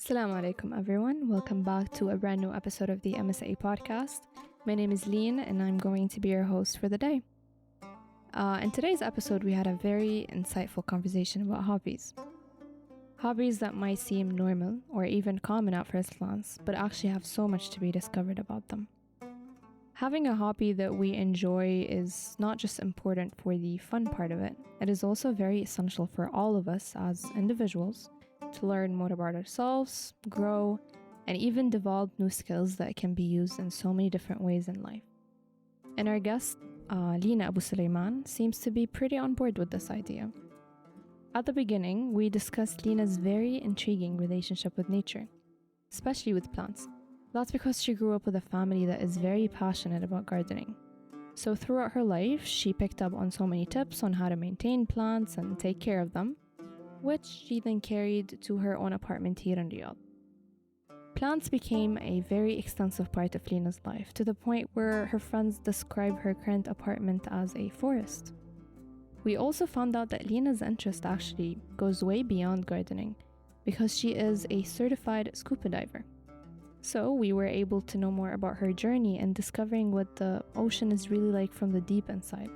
Assalamu alaikum, everyone. Welcome back to a brand new episode of the MSA podcast. My name is Lin, and I'm going to be your host for the day. In today's episode, we had a very insightful conversation about hobbies. Hobbies that might seem normal or even common at first glance, but actually have so much to be discovered about them. Having a hobby that we enjoy is not just important for the fun part of it, it is also very essential for all of us as individuals to learn more about ourselves, grow, and even develop new skills that can be used in so many different ways in life. And our guest, Lina AbuSulayman, seems to be pretty on board with this idea. At the beginning, we discussed Lina's very intriguing relationship with nature, especially with plants. That's because she grew up with a family that is very passionate about gardening. So throughout her life, she picked up on so many tips on how to maintain plants and take care of them, which she then carried to her own apartment here in Riyadh. Plants became a very extensive part of Lina's life, to the point where her friends describe her current apartment as a forest. We also found out that Lina's interest actually goes way beyond gardening, because she is a certified scuba diver. So we were able to know more about her journey and discovering what the ocean is really like from the deep inside.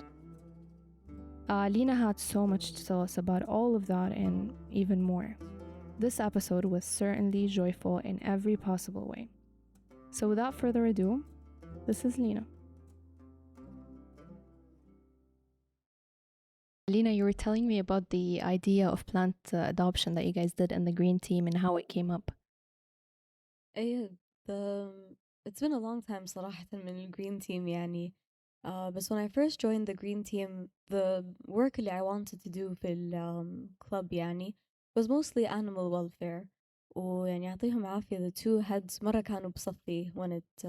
Lina had so much to tell us about all of that and even more. This episode was certainly joyful in every possible way. So without further ado, this is Lina. Lina, you were telling me about the idea of plant adoption that you guys did in the green team and how it came up. ايه it's been a long time صراحة من الgreen team يعني but when I first joined the green team the work اللي I wanted to do في club يعني was mostly animal welfare ويعني يعطيهم عافية the two heads مرة كانوا بصفي when it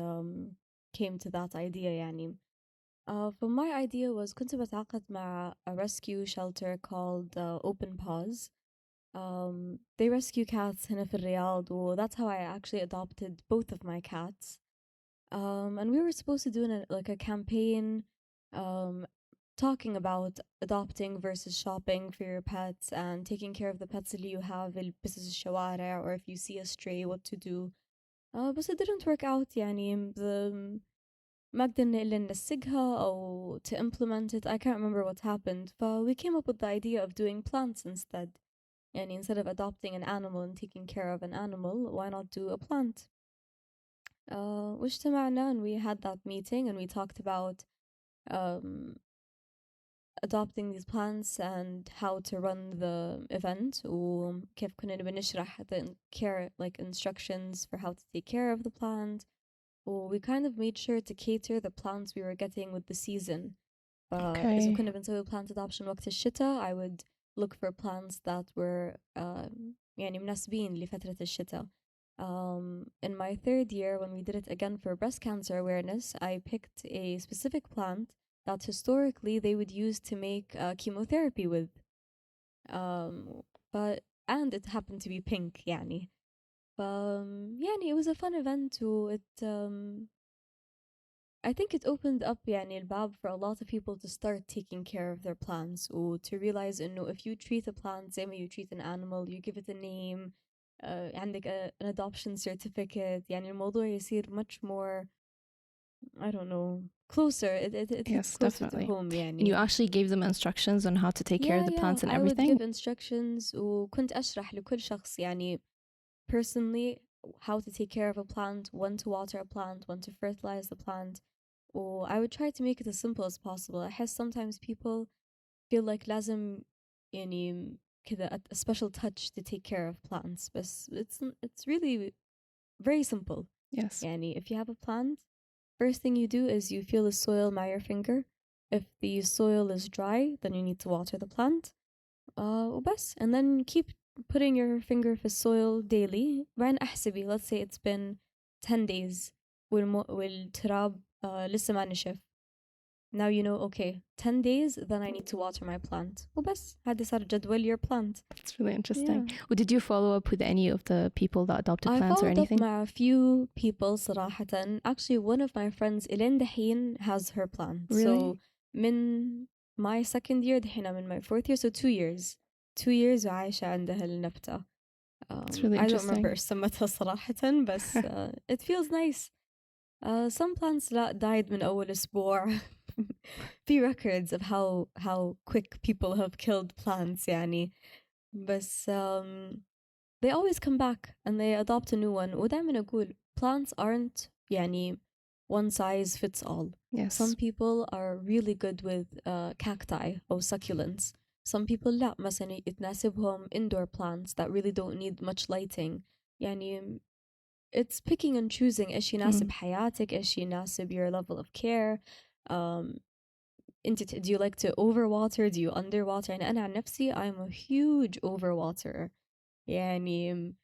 came to that idea يعني so my idea was كنت بتعاقد مع a rescue shelter called Open Paws. They rescue cats هنا في الرياض that's how I actually adopted both of my cats. And we were supposed to do a campaign talking about adopting versus shopping for your pets and taking care of the pets اللي you have اللي بس الشوارع or if you see a stray what to do. But it didn't work out يعني ما قدرنا إلا ننسقها أو to implement it. I can't remember what happened. But we came up with the idea of doing plants instead. يعني instead of adopting an animal and taking care of an animal, why not do a plant? واجتمعنا and we had that meeting and we talked about adopting these plants and how to run the event وكيف كنا نبي نشرح the care like instructions for how to take care of the plant. We kind of made sure to cater the plants we were getting with the season. إذا كنا بنسوي plant adoption وقت الشتاء I would look for plants that were يعني مناسبين لفترة الشتاء. In my third year when we did it again for breast cancer awareness I picked a specific plant that historically they would use to make chemotherapy with. And it happened to be pink يعني. يعني it was a fun event I think it opened up يعني الباب for a lot of people to start taking care of their plants or to realize إنه if you treat a plant زي ما you treat an animal you give it a name عندك an adoption certificate يعني الموضوع يصير much more I don't know closer it Yes, hits closer definitely. to home يعني. And you actually gave them instructions on how to take care of the plants and everything? I would give instructions وكنت أشرح لكل شخص يعني personally how to take care of a plant, when to water a plant, when to fertilize the plant. Or I would try to make it as simple as possible. I guess sometimes people feel like لازم يعني كذا a special touch to take care of plants but it's really very simple. Yes. يعني if you have a plant first thing you do is you feel the soil مع your finger. If the soil is dry then you need to water the plant وبس and then keep putting your finger في soil daily بعدين احسبي let's say it's been 10 days والتراب لسه ما نشف. Now you know okay 10 days then I need to water my plant وبس هذا صار جدول your plant. That's really interesting. Well, did you follow up with any of the people that adopted plants or anything? I followed up مع a few people صراحة. Actually one of my friends إلين دحين has her plant. Really? So من my second year دحين I'm in my fourth year so 2 years وعايشة عندها النبتة. It's really I don't remember interesting. إيش سمتها صراحة بس it feels nice. Some plants لا died من أول أسبوع. في records of how quick people have killed plants يعني بس they always come back and they adopt a new one. ودائما أقول plants aren't يعني one size fits all. Yes. Some people are really good with cacti or succulents. Some people لا مثلا يتناسبهم indoor plants that really don't need much lighting. يعني it's picking and choosing إيش يناسب حياتك إيش يناسب your level of care. Do you like to overwater? Do you underwater? يعني أنا عن نفسي I'm a huge overwaterer. يعني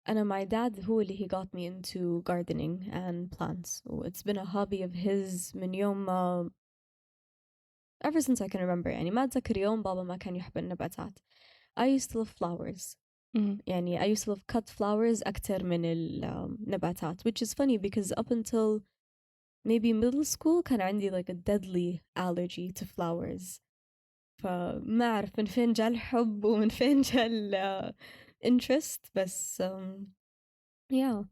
أنا my dad هو اللي he got me into gardening and plants. It's been a hobby of his من يوم ever since I can remember. يعني ما أتذكر يوم بابا ما كان يحب النباتات. I used to love flowers. يعني I used to love cut flowers أكتر من النباتات, which is funny because up until maybe middle school كان عندي like a deadly allergy to flowers. فما أعرف من فين جاء الحب ومن فين جاء interest بس yeah.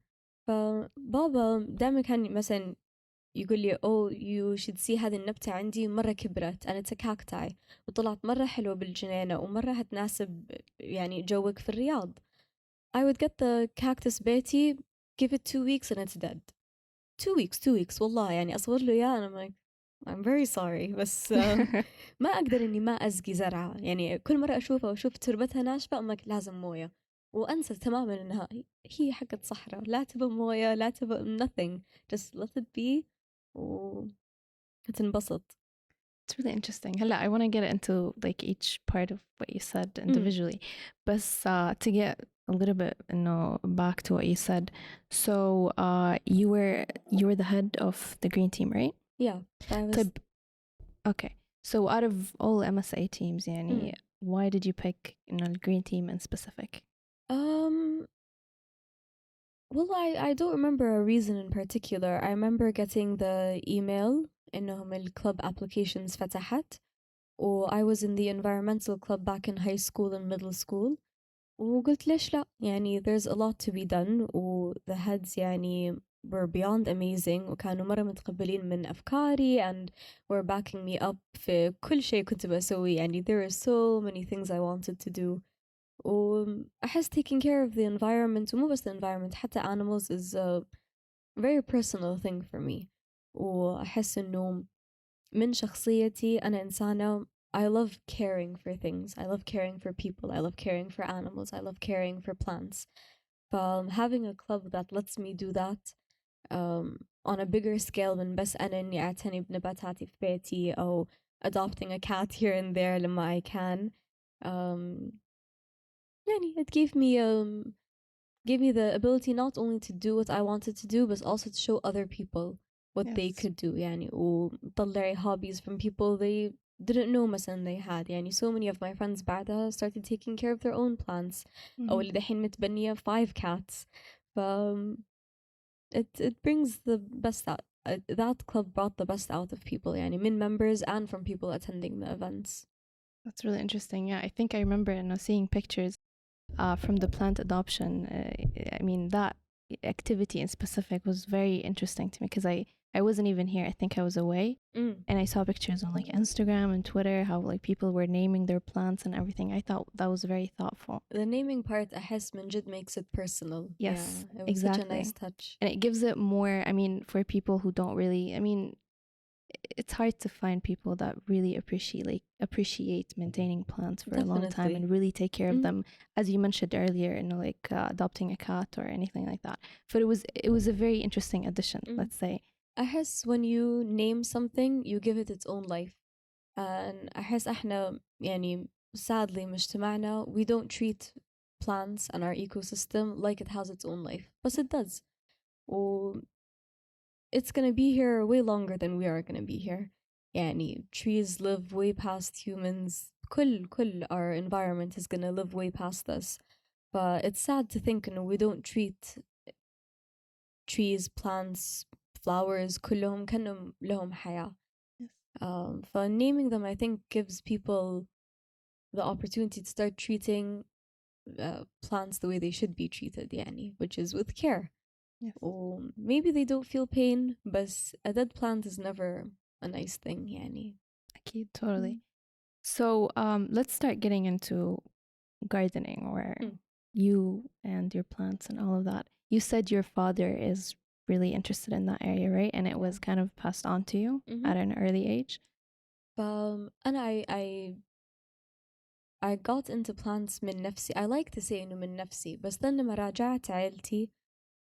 فبابا دائما كان مثلا يقول لي oh you should see هذه النبتة عندي مرة كبرت and it's a cacti وطلعت مرة حلوة بالجنينة ومرة هتناسب يعني جوك في الرياض. I would get the cactus بيتي, give it 2 weeks and it's dead. 2 weeks والله يعني أصور له إياه أنا like I'm very sorry بس ما أقدر إني ما أسقي زرعة يعني كل مرة أشوفها وأشوف تربتها ناشفة أما لازم موية وأنسى تماما إنها هي حقت صحراء لا تبى موية لا تبى nothing just let it be وتنبسط. It's really interesting. هلا I want to get into like each part of what you said individually. بس to get a little bit back to what you said. So you were the head of the green team, right? Yeah. I was... طيب, okay. So out of all MSA teams يعني why did you pick the green team in specific? Well, I don't remember a reason in particular. I remember getting the email إنهم الclub applications فتحت و I was in the environmental club back in high school and middle school وقلت ليش لا يعني there's a lot to be done و the heads يعني were beyond amazing وكانوا مرة متقبلين من أفكاري and were backing me up في كل شيء كنت بسوي يعني there were so many things I wanted to do وأحس taking care of the environment ومو بس the environment حتى animals is a very personal thing for me وأحس إنه من شخصيتي أنا إنسانة I love caring for things. I love caring for people. I love caring for animals. I love caring for plants. Having a club that lets me do that on a bigger scale من بس أنا إني أعتني بنباتاتي في بيتي أو adopting a cat here and there لما I can. يعني it gave me the ability not only to do what I wanted to do but also to show other people what they could do يعني وطلعي hobbies from people they didn't know مثلا they had يعني so many of my friends بعدها started taking care of their own plants أو اللي دحين متبنية 5 cats ف it brings the best out that club brought the best out of people يعني من members and from people attending the events. That's really interesting. Yeah, I think I remember seeing pictures from the plant adoption. I mean, that activity in specific was very interesting to me because I wasn't even here. I think I was away. And I saw pictures on like Instagram and Twitter how like people were naming their plants and everything. I thought that was very thoughtful. The naming part أحس من جد makes it personal. Yes, yeah, it was exactly. such a nice touch. And it gives it more, I mean, for people who don't really, I mean, it's hard to find people that really appreciate maintaining plants for a long time and really take care of them, as you mentioned earlier, like adopting a cat or anything like that. But it was a very interesting addition, let's say. أحس when you name something you give it its own life. and أحس إحنا يعني sadly مجتمعنا we don't treat plants and our ecosystem like it has its own life but it does. It's gonna be here way longer than we are gonna be here. يعني trees live way past humans. كل our environment is gonna live way past us. But it's sad to think we don't treat trees, plants, flowers كلهم كأنهم لهم حياة. For naming them I think gives people the opportunity to start treating plants the way they should be treated يعني, which is with care. Yes. Or maybe they don't feel pain, but a dead plant is never a nice thing يعني. أكيد, totally. So let's start getting into gardening, or you and your plants and all of that. You said your father is really interested in that area, right? And it was kind of passed on to you at an early age. أنا I got into plants من نفسي. I like to say إنه من نفسي, بس then لما راجعت عائلتي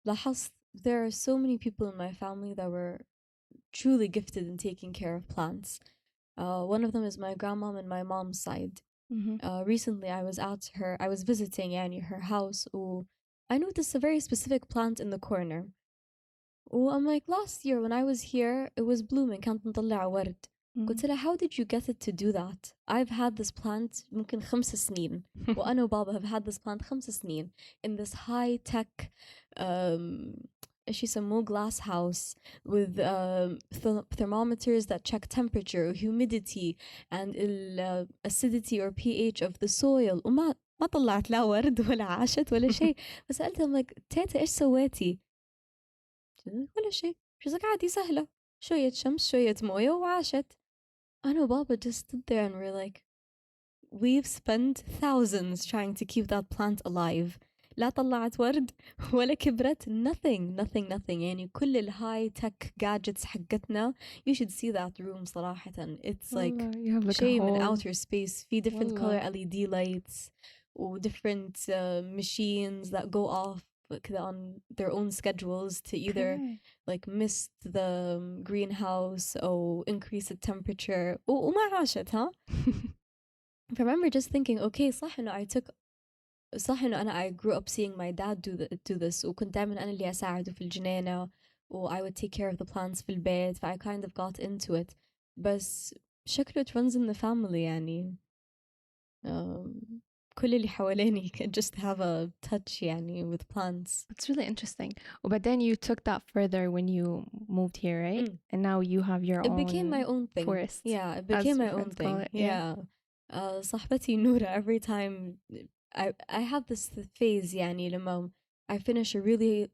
لاحظت there are so many people in my family that were truly gifted in taking care of plants. One of them is my grandmom and my mom's side. Recently I was visiting يعني her house, I noticed a very specific plant in the corner. I'm like, last year when I was here it was blooming, كانت مطلعة ورد. قلت لها, how did you get it to do that? I've had this plant ممكن 5 سنين. وأنا وبابا have had this plant 5 سنين in this high tech إيش يسموه glass house with thermometers that check temperature, humidity and acidity or pH of the soil. وما طلعت لا ورد ولا عاشت ولا شيء. فسألتها, I'm like, تيتا إيش سويتي؟ ولا شيء. She's like, عادي سهلة, شوية شمس شوية موية وعاشت. أنا وبابا just stood there and we're like, we've spent thousands trying to keep that plant alive. لا طلعت ورد ولا كبرت, nothing يعني كل الهاي تك gadgets حقتنا. You should see that room صراحة. It's like شيء من outer space. في different color LED lights و different machines that go off on their own schedules to either like mist the greenhouse or increase the temperature. وما عاشت ها. I remember just thinking, okay, صح إنه I grew up seeing my dad do this, وكنت دائما أنا اللي أساعده في الجنينة, I would take care of the plants في البيت, I kind of got into it. بس شكله it runs in the family يعني. كل اللي حواليني can just have a touch يعني with plants. It's really interesting. But then you took that further when you moved here, right? And now you have your own. It became my own thing. Forest. Yeah, it became my own thing. Yeah. صاحبتي نورة, every time I have this phase يعني لما I finish a really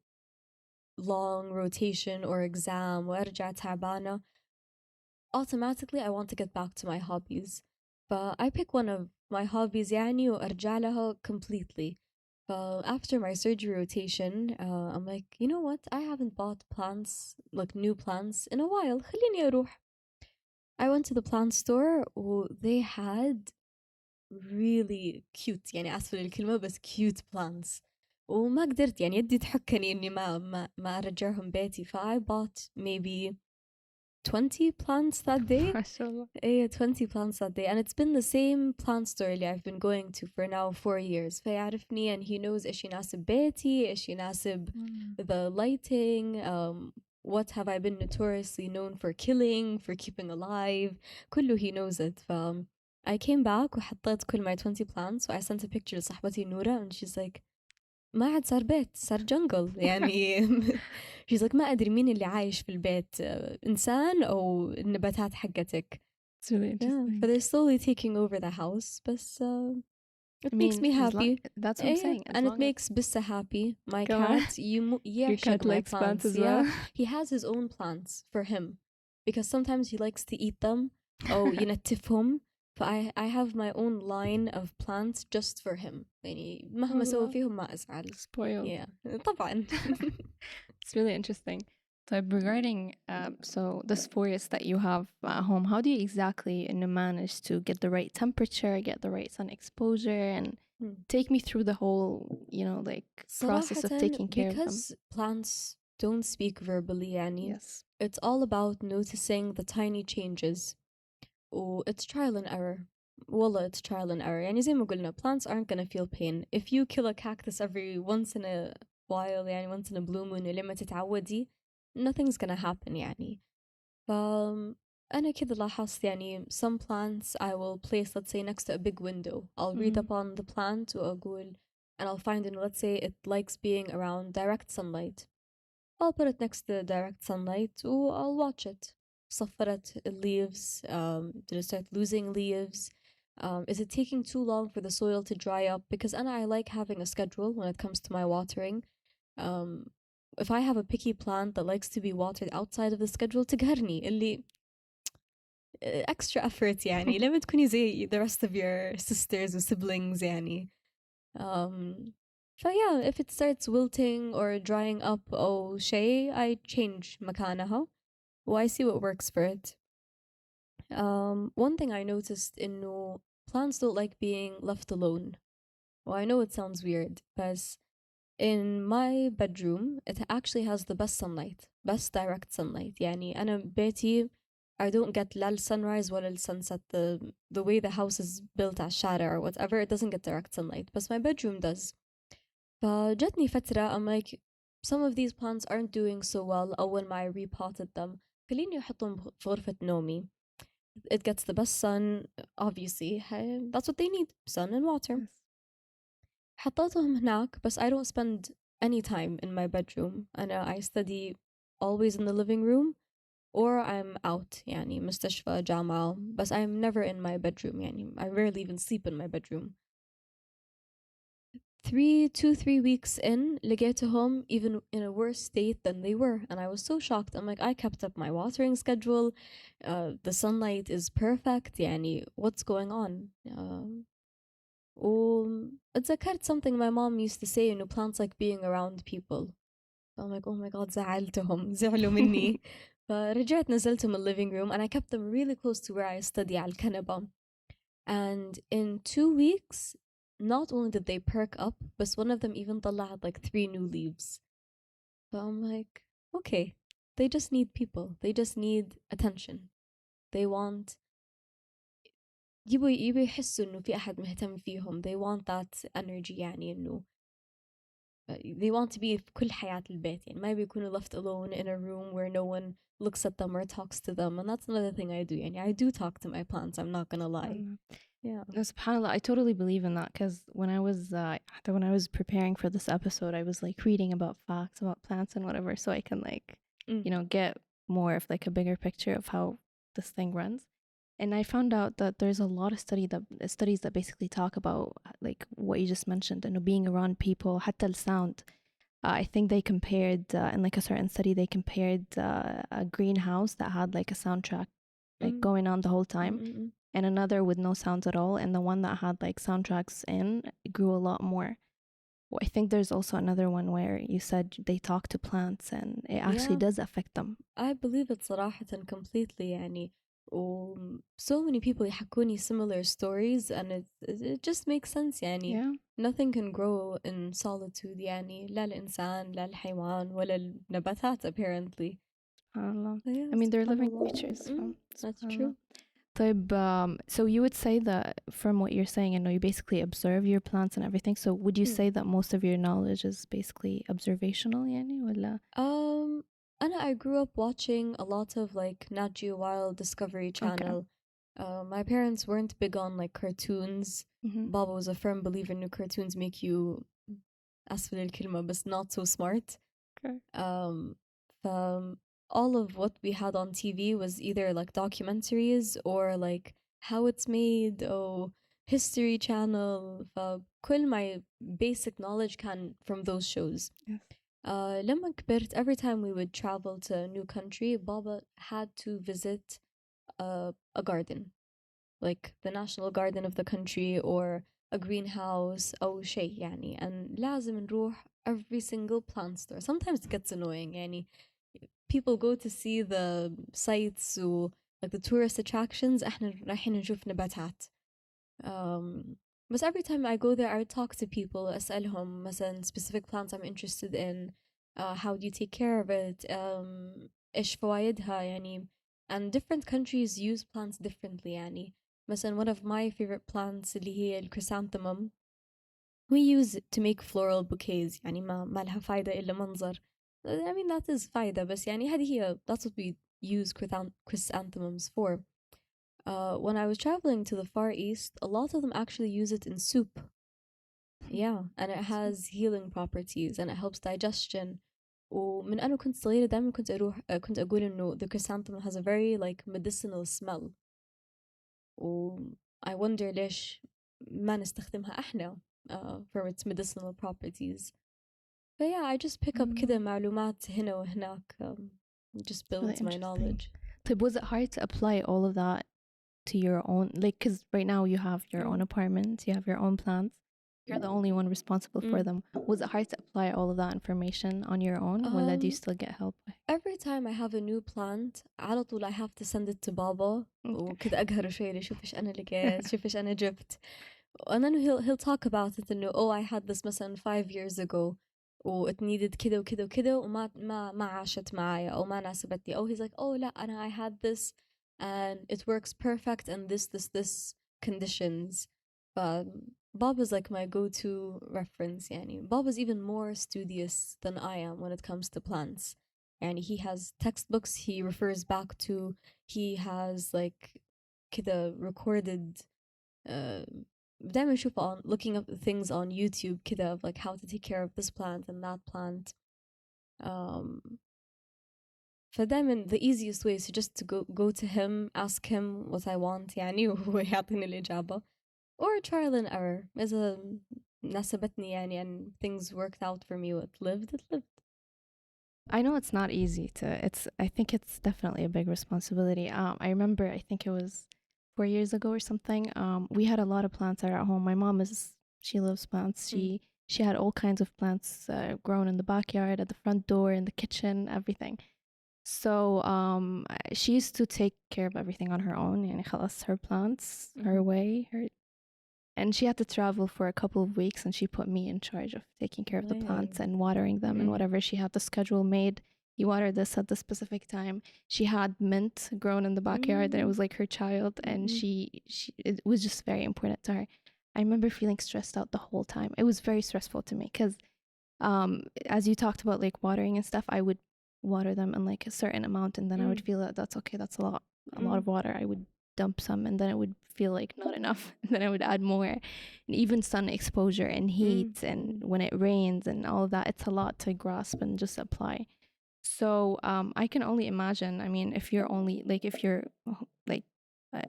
long rotation or exam وأرجع تعبانة, automatically I want to get back to my hobbies. I pick one of my hobbies يعني وأرجع لها completely. After my surgery rotation, I'm like, you know what? I haven't bought plants, like new plants, in a while. خليني أروح. I went to the plant store they had really cute, يعني آسفة للكلمة بس cute plants. وما قدرت يعني يدي تحكني إني ما أرجعهم بيتي. I bought maybe 20 plants that day. ما شاء الله. 20 plants that day, and it's been the same plant store اللي I've been going to for now 4 years. فيعرفني, and he knows إيش يناسب بيتي, إيش يناسب the lighting, what have I been notoriously known for killing, for keeping alive. كله he knows it. I came back وحطيت كل my 20 plants, so I sent a picture لصاحبتي نورة, and she's like, ما عاد صار بيت, صار جنجل يعني. she's like, ما أدري مين اللي عايش في البيت, إنسان أو النباتات حقتك. It's really interesting. But they're slowly taking over the house, but it makes me happy. That's what I'm saying. And it makes Bissa happy. My cat, your cat likes plants as well. He has his own plants for him because sometimes he likes to eat them. ينتفهم. I have my own line of plants just for him. يعني مهما سوى فيهم ما أزعل. Spoiled. Yeah, طبعا. It's really interesting. So regarding so this forest that you have at home, how do you exactly manage to get the right temperature, get the right sun exposure, and take me through the whole, like process of taking care of them? Because plants don't speak verbally يعني. Yes. It's all about noticing the tiny changes. It's trial and error. Wallah, it's trial and error. يعني زي ما قلنا, plants aren't gonna feel pain. If you kill a cactus every once in a while, يعني once in a blue moon, لما تتعودي, nothing's gonna happen يعني. أنا كده لاحظت يعني some plants I will place, let's say, next to a big window. I'll read up on the plant وأقول, and I'll find, let's say, it likes being around direct sunlight. I'll put it next to direct sunlight I'll watch it. صفرت leaves, did it start losing leaves? Is it taking too long for the soil to dry up? Because I like having a schedule when it comes to my watering. Um, if I have a picky plant that likes to be watered outside of the schedule, تقهرني اللي extra effort يعني لما تكوني زي the rest of your sisters or siblings يعني. Yeah, if it starts wilting or drying up أو شيء, I change مكانها. Well, I see what works for it. One thing I noticed إنه plants don't like being left alone. Well, I know it sounds weird, but in my bedroom, it actually has the best sunlight, best direct sunlight. يعني أنا بيتي, I don't get لا sunrise ولا sunset. The way the house is built على الشارع or whatever, it doesn't get direct sunlight, but my bedroom does. فجتني فترة I'm like, some of these plants aren't doing so well أول ما I repotted them. خليني أحطهم في غرفة نومي. It gets the best sun, obviously. That's what they need, sun and water. Yes. حطيتهم هناك, but I don't spend any time in my bedroom. I study always in the living room or I'm out, يعني مستشفى جامعة, but I'm never in my bedroom. يعني I rarely even sleep in my bedroom. 3 weeks in, لقيتهم even in a worse state than they were, and I was so shocked. I'm like, I kept up my watering schedule, the sunlight is perfect, يعني what's going on? واتذكرت something my mom used to say, إنه plants like being around people. I'm like, oh my god, زعلتهم, زعلوا مني. فرجعت نزلتهم in the living room and I kept them really close to where I study على الكنبة. And in 2 weeks, not only did they perk up, but one of them even طلعت like 3 new leaves. So I'm like, okay, they just need people. They just need attention. They want يبوا يحسوا إنه في أحد مهتم فيهم. They want that energy, يعني إنه they want to be في كل حياة البيت. يعني ما بيكونوا left alone in a room where no one looks at them or talks to them. And that's another thing I do. يعني I do talk to my plants, I'm not gonna lie. Yeah. No, SubhanAllah, I totally believe in that because when I was preparing for this episode, I was like reading about facts about plants and whatever, so I can like get more of like a bigger picture of how this thing runs. And I found out that there's a lot of studies that basically talk about like what you just mentioned, and being around people, حتى the sound. I think they compared in like a certain study, they compared a greenhouse that had like a soundtrack like going on the whole time, and another with no sounds at all, and the one that had like soundtracks in grew a lot more. Well, I think there's also another one where you said they talk to plants and it actually does affect them. I believe it صراحة completely يعني. So many people يحكوني similar stories and it just makes sense يعني. Yeah. Nothing can grow in solitude يعني, لا الإنسان لا الحيوان ولا النباتات apparently. SubhanAllah. Yeah, I mean, they're living subhanallah. creatures. So, That's SubhanAllah. true. طيب, so you would say that from what you're saying, you basically observe your plants and everything. So would you say that most of your knowledge is basically observational يعني ولا? I grew up watching a lot of like Nat Geo Wild, Discovery Channel. My parents weren't big on like cartoons. Baba was a firm believer in cartoons make you أسفل الكلمة بس not so smart. Okay. All of what we had on TV was either like documentaries or like how it's made or History Channel. فكل my basic knowledge can from those shows. Yes. لما كبرت, every time we would travel to a new country, Baba had to visit a garden, like the national garden of the country or a greenhouse أو شيء يعني, and لازم نروح every single plant store. Sometimes it gets annoying يعني. People go to see the sites و like the tourist attractions, احنا رايحين نشوف نباتات. But every time I go there, I talk to people, أسألهم مثلا specific plants I'm interested in, how do you take care of it, إيش فوائدها يعني, and different countries use plants differently يعني. مثلا one of my favorite plants اللي هي الكريسانثemum, we use it to make floral bouquets يعني ما لها فايدة إلا منظر. I mean that is فايدة, بس يعني هذه هي, that's what we use chrysanthemums for. When I was traveling to the Far East, a lot of them actually use it in soup. Yeah, and it has healing properties and it helps digestion. ومن أنا كنت صغيرة دايما كنت أقول إنه the chrysanthemum has a very like medicinal smell. I wonder ليش ما نستخدمها إحنا for its medicinal properties. But yeah, I just pick up كده معلومات هنا وهناك. Just It's really builds my interesting. knowledge. طيب, was it hard to apply all of that to your own, like, because right now you have your own apartment, you have your own plants, you're the only one responsible for them. Was it hard to apply all of that information on your own, or do you still get help? Every time I have a new plant على طول I have to send it to بابا وكده أقهر شوي شوف إيش أنا لقيت شوف إيش أنا جبت. And then he'll talk about it إنه oh I had this مثلا 5 years ago و it needed كده وكده وكده وما ما عاشت معايا أو ما ناسبتني. Oh he's like oh لا أنا I had this and it works perfect and this conditions. But Bob is like my go-to reference يعني. Bob is even more studious than I am when it comes to plants. And he has textbooks he refers back to. He has like كده recorded دايما أشوف on looking up things on YouTube كده of like how to take care of this plant and that plant. فدايما the easiest way is just to go to him, ask him what I want يعني وهو يعطيني الإجابة, or trial and error. إذا ناسبتني يعني and things worked out for me, it lived. I know it's not easy I think it's definitely a big responsibility. I remember, I think it was 4 years ago or something. We had a lot of plants at our home. My mom she loves plants. She had all kinds of plants grown in the backyard, at the front door, in the kitchen, everything. So she used to take care of everything on her own, يعني خلاص her plants, her way, and she had to travel for a couple of weeks, and she put me in charge of taking care of the plants and watering them and whatever. She had the schedule made. You water this at the specific time. She had mint grown in the backyard, and it was like her child, and it was just very important to her. I remember feeling stressed out the whole time. It was very stressful to me because as you talked about like watering and stuff, I would water them in like a certain amount, and then I would feel that that's okay, that's a lot of water. I would dump some, and then it would feel like not enough, and then I would add more. And even sun exposure and heat and when it rains and all of that, it's a lot to grasp and just apply. So I can only imagine, I mean, if you're like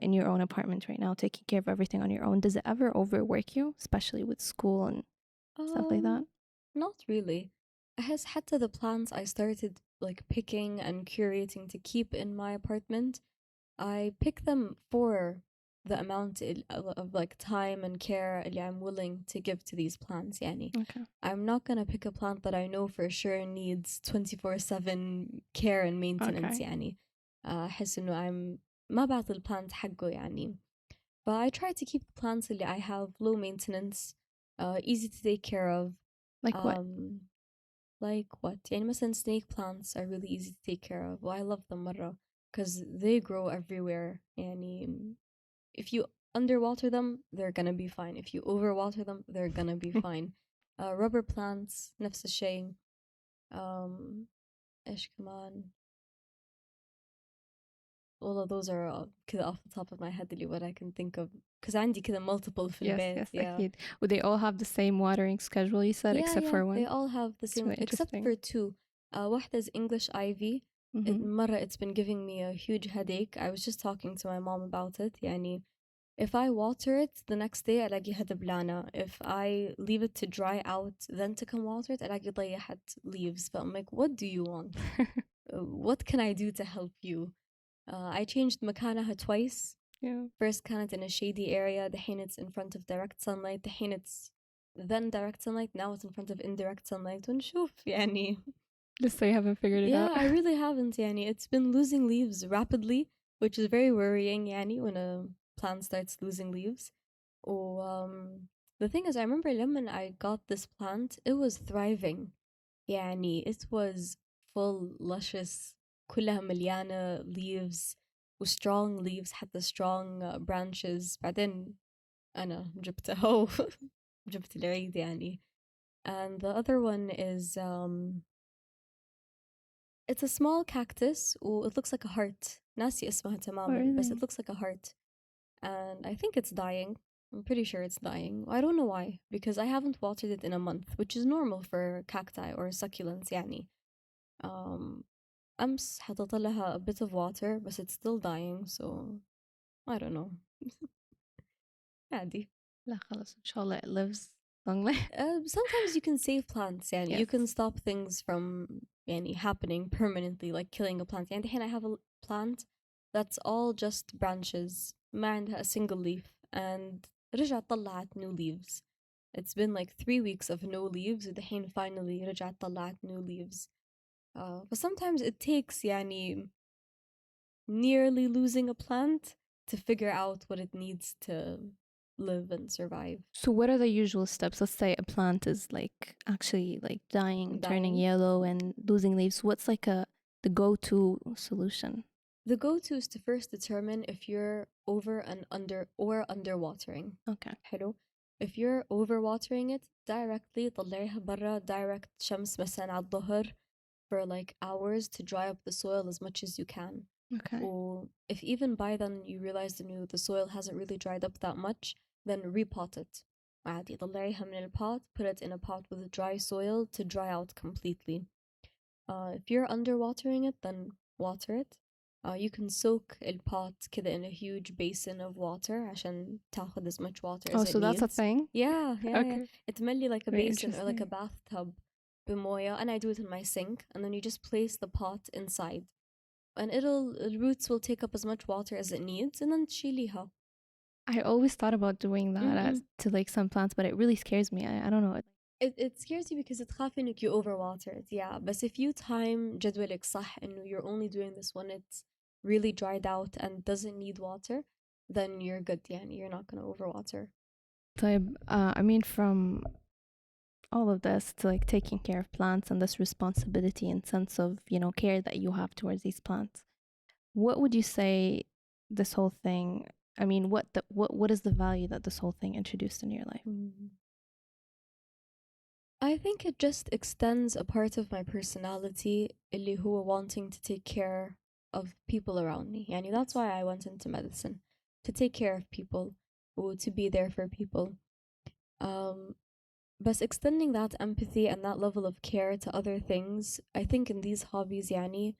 in your own apartment right now, taking care of everything on your own, does it ever overwork you, especially with school and stuff like that? Not really. أحس حتى the plants I started like picking and curating to keep in my apartment, I pick them for the amount of like time and care اللي I'm willing to give to these plants يعني. Okay. I'm not gonna pick a plant that I know for sure needs 24/7 care and maintenance يعني. أحس إنه I'm ما بعطي البلانت حقه يعني. But I try to keep the plants اللي I have low maintenance, easy to take care of. Like what? Like what? يعني مثلا snake plants are really easy to take care of. Well, I love them مرة because they grow everywhere. يعني if you underwater them, they're gonna be fine. If you overwater them, they're gonna be fine. Rubber plants نفس الشيء. إيش كمان? All of those are كده off the top of my head اللي what I can think of because عندي كده multiple في البيت. Yes, أكيد. Would they all have the same watering schedule you said, except for one? They all have the same, really except for two. واحدة is English ivy. مرة it's been giving me a huge headache. I was just talking to my mom about it. يعني if I water it the next day ألاقيها دبلانة. If I leave it to dry out then to come water it ألاقي ضيحت leaves. But I'm like, what do you want? What can I do to help you? I changed مكانها twice. First كانت in a shady area. دحين it's in front of direct sunlight. دحين it's then direct sunlight. Now it's in front of indirect sunlight. ونشوف يعني. Just so you haven't figured it out. Yeah, I really haven't يعني. It's been losing leaves rapidly, which is very worrying يعني when a plant starts losing leaves. The thing is, I remember when I got this plant, it was thriving. يعني it was full, luscious, كلها مليانة leaves و strong leaves حتى strong branches. بعدين أنا جبتها جبت العيد يعني. And the other one is it's a small cactus و it looks like a heart. ناسي اسمها تماما بس it looks like a heart. And I think it's dying. I'm pretty sure it's dying. I don't know why because I haven't watered it in a month, which is normal for cacti or succulents يعني. أمس حطيت لها a bit of water but it's still dying, so I don't know. عادي. لا خلاص إن شاء الله it lives long life. Sometimes you can save plants يعني you Yes. can stop things from يعني happening permanently like killing a plant. يعني الحين I have a plant that's all just branches ما عندها a single leaf and رجعت طلعت new leaves. It's been like 3 weeks of no leaves ودحين finally رجعت طلعت new leaves. But sometimes it takes يعني nearly losing a plant to figure out what it needs to live and survive. So what are the usual steps? Let's say a plant is like actually like dying, turning Dying. yellow and losing leaves. What's like the go-to solution? The go-to is to first determine if you're over and underwatering. Okay. حلو. If you're overwatering it directly طلعيها برا direct شمس مثلا على الظهر for like hours to dry up the soil as much as you can. Okay. Or if even by then you realize the soil hasn't really dried up that much, then repot it. عادي طلعيها من البot, put it in a pot with dry soil to dry out completely. If you're underwatering it, then water it. You can soak البot كده in a huge basin of water عشان تاخد as much water as it so needs. that's a thing? Yeah. Okay. تملي like a Very basin or like a interesting. bathtub بموية, and I do it in my sink, and then you just place the pot inside. And the roots will take up as much water as it needs, and then تشيليها. I always thought about doing that to like some plants, but it really scares me. I don't know. It scares you because تخاف إنك you overwater it, yeah. But if you time جدولك صح إنه you're only doing this when it's really dried out and doesn't need water, then you're good يعني, you're not gonna overwater. طيب, I mean, from all of this to like taking care of plants and this responsibility and sense of, care that you have towards these plants, what would you say this whole thing, I mean, what is the value that this whole thing introduced in your life? I think it just extends a part of my personality اللي هو wanting to take care of people around me. يعني that's why I went into medicine, to take care of people or to be there for people. But extending that empathy and that level of care to other things, I think in these hobbies يعني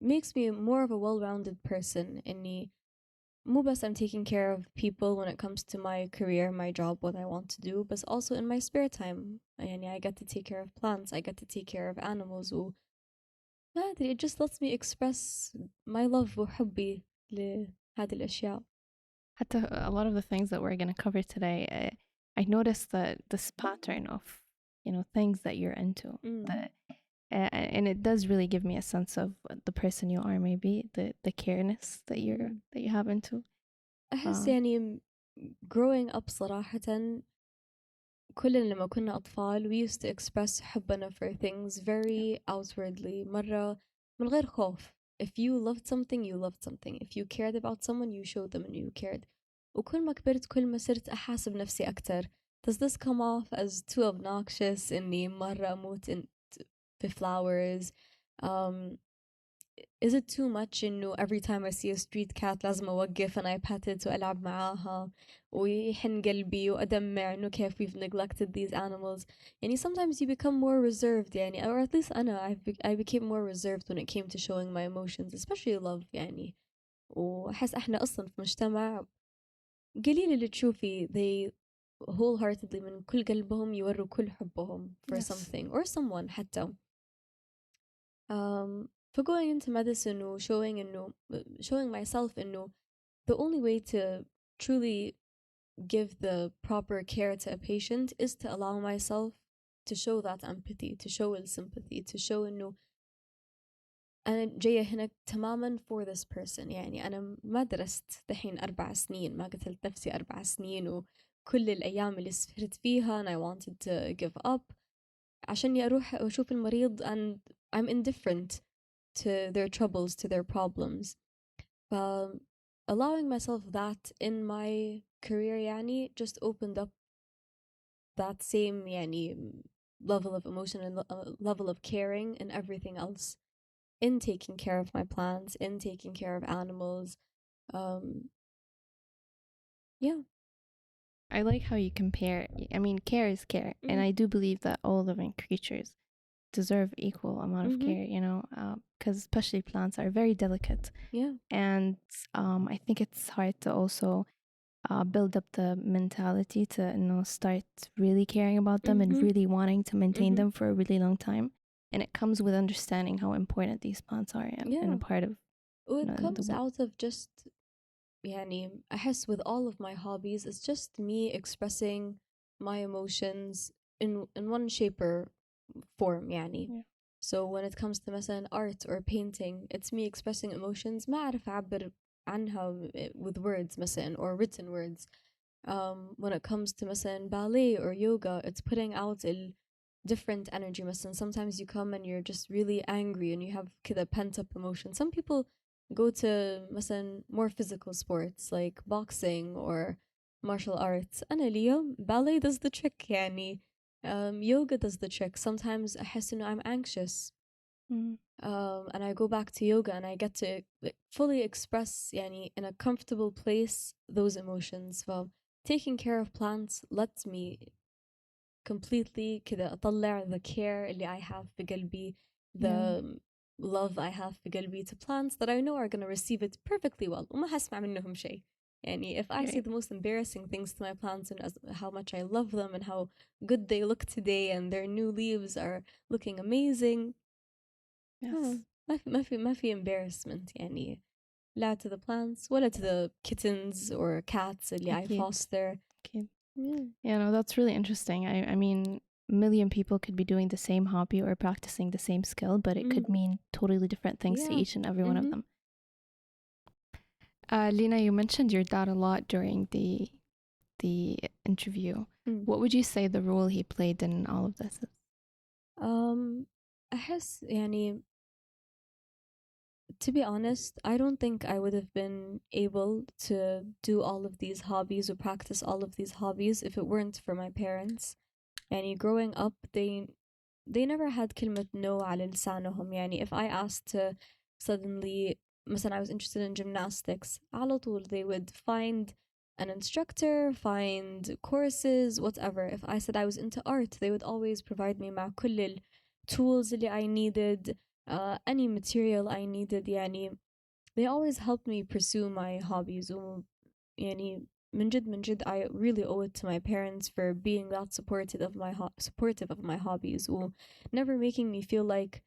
makes me more of a well-rounded person. إني مو بس I'm taking care of people when it comes to my career, my job, what I want to do, but also in my spare time. يعني I get to take care of plants, I get to take care of animals. ما أدري, it just lets me express my love وحبي لهذه الأشياء. حتى a lot of the things that we're going to cover today, I noticed that this pattern of, things that you're into, and it does really give me a sense of the person you are, maybe the careness that you have into. أحس يعني growing up صراحة كلنا لما كنا أطفال we used to express حبنا for things very outwardly, مرة من غير خوف. If you loved something, you loved something. If you cared about someone, you showed them and you cared. وكل ما كبرت كل ما صرت أحاسب نفسي أكتر. Does this come off as too obnoxious إني مرة أموت في flowers? Is it too much إنه every time I see a street cat لازم أوقف and I pet it وألعب معاها ويحن قلبي وأدمع إنه كيف we've neglected these animals. يعني sometimes you become more reserved يعني, or at least أنا I became more reserved when it came to showing my emotions, especially love يعني. وأحس إحنا أصلا في مجتمع قليل اللي تشوفي they wholeheartedly من كل قلبهم يوروا كل حبهم for something or someone حتى. For going into medicine or showing myself إنه the only way to truly give the proper care to a patient is to allow myself to show that empathy, to show sympathy, to show إنه أنا جاية هنا تماما for this person. يعني أنا ما درست دحين 4 سنين, ما قتلت نفسي 4 سنين وكل الأيام اللي سهرت فيها and I wanted to give up عشان أروح أشوف المريض and I'm indifferent to their troubles, to their problems. Allowing myself that in my career يعني just opened up that same يعني level of emotion and level of caring and everything else, in taking care of my plants, in taking care of animals. Yeah. I like how you compare. I mean, care is care, and I do believe that all living creatures deserve equal amount of care, because especially plants are very delicate. Yeah. And I think it's hard to also build up the mentality to start really caring about them and really wanting to maintain them for a really long time. And it comes with understanding how important these plants are and a part of it comes out of just يعني أحس with all of my hobbies it's just me expressing my emotions in one shape or form يعني. Yeah. So when it comes to مثلا art or painting it's me expressing emotions ما أعرف أعبر عنها with words مثلا or written words. When it comes to مثلا ballet or yoga it's putting out different energy مثلا sometimes you come and you're just really angry and you have كده pent up emotion. Some people go to مثلا more physical sports like boxing or martial arts. أنا اليوم ballet does the trick يعني. Yoga does the trick. Sometimes أحس إنه I'm anxious. And I go back to yoga and I get to fully express يعني in a comfortable place those emotions. Taking care of plants lets me completely كده أطلع the care اللي I have في قلبي, the love I have في قلبي to plants that I know are going to receive it perfectly well وما حسمع منهم شيء. يعني if I see the most embarrassing things to my plants and how much I love them and how good they look today and their new leaves are looking amazing. Yes. ما في embarrassment يعني لا to the plants ولا to the kittens or cats اللي I foster. Yeah, no, that's really interesting. I mean, a million people could be doing the same hobby or practicing the same skill, but it could mean totally different things to each and every one of them. Lina, you mentioned your dad a lot during the interview. What would you say the role he played in all of this is? أحس يعني to be honest, I don't think I would have been able to do all of these hobbies or practice all of these hobbies if it weren't for my parents. يعني growing up, they never had كلمة no على لسانهم. يعني if I asked to suddenly مثلا I was interested in gymnastics على طول they would find an instructor, find courses, whatever. If I said I was into art, they would always provide me مع كل tools اللي I needed, any material I needed. يعني they always helped me pursue my hobbies. يعني من جد I really owe it to my parents for being that supportive of my hobbies و never making me feel like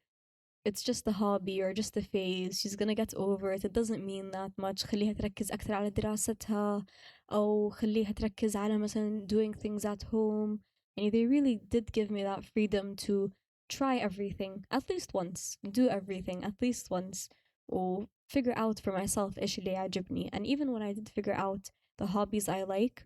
it's just a hobby or just a phase. She's gonna get over it. It doesn't mean that much. خليها تركز أكثر على دراستها أو خليها تركز على مثلا doing things at home. And they really did give me that freedom to try everything at least once, do everything at least once, or figure out for myself إيش اللي يعجبني. And even when I did figure out the hobbies I like,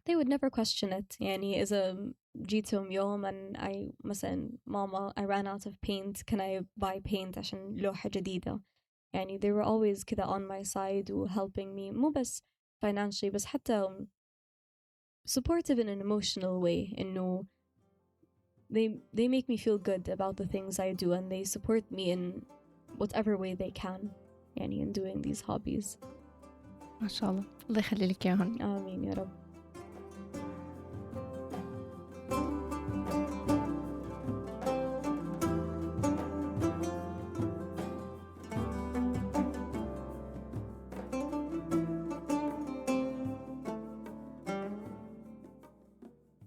they would never question it. يعني إذا جيتهم يوم and I مثلا ماما I ran out of paint, can I buy paint عشان لوحة جديدة. يعني they were always كده on my side و helping me مو بس financially بس حتى supportive in an emotional way. إنه they make me feel good about the things I do and they support me in whatever way they can يعني in doing these hobbies. ما شاء الله الله يخلي لك إياهم. آمين يا رب.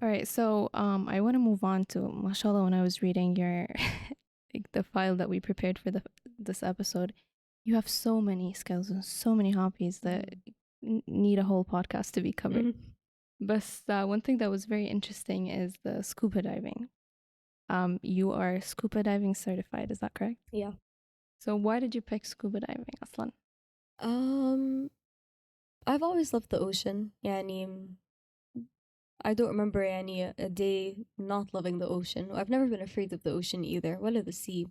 Alright, so I want to move on to mashallah. When I was reading your the file that we prepared for this episode, you have so many skills and so many hobbies that need a whole podcast to be covered. But one thing that was very interesting is the scuba diving. You are scuba diving certified, is that correct? Yeah. So why did you pick scuba diving أصلا? I've always loved the ocean. يعني I don't remember يعني a day not loving the ocean. I've never been afraid of the ocean either, ولا the sea.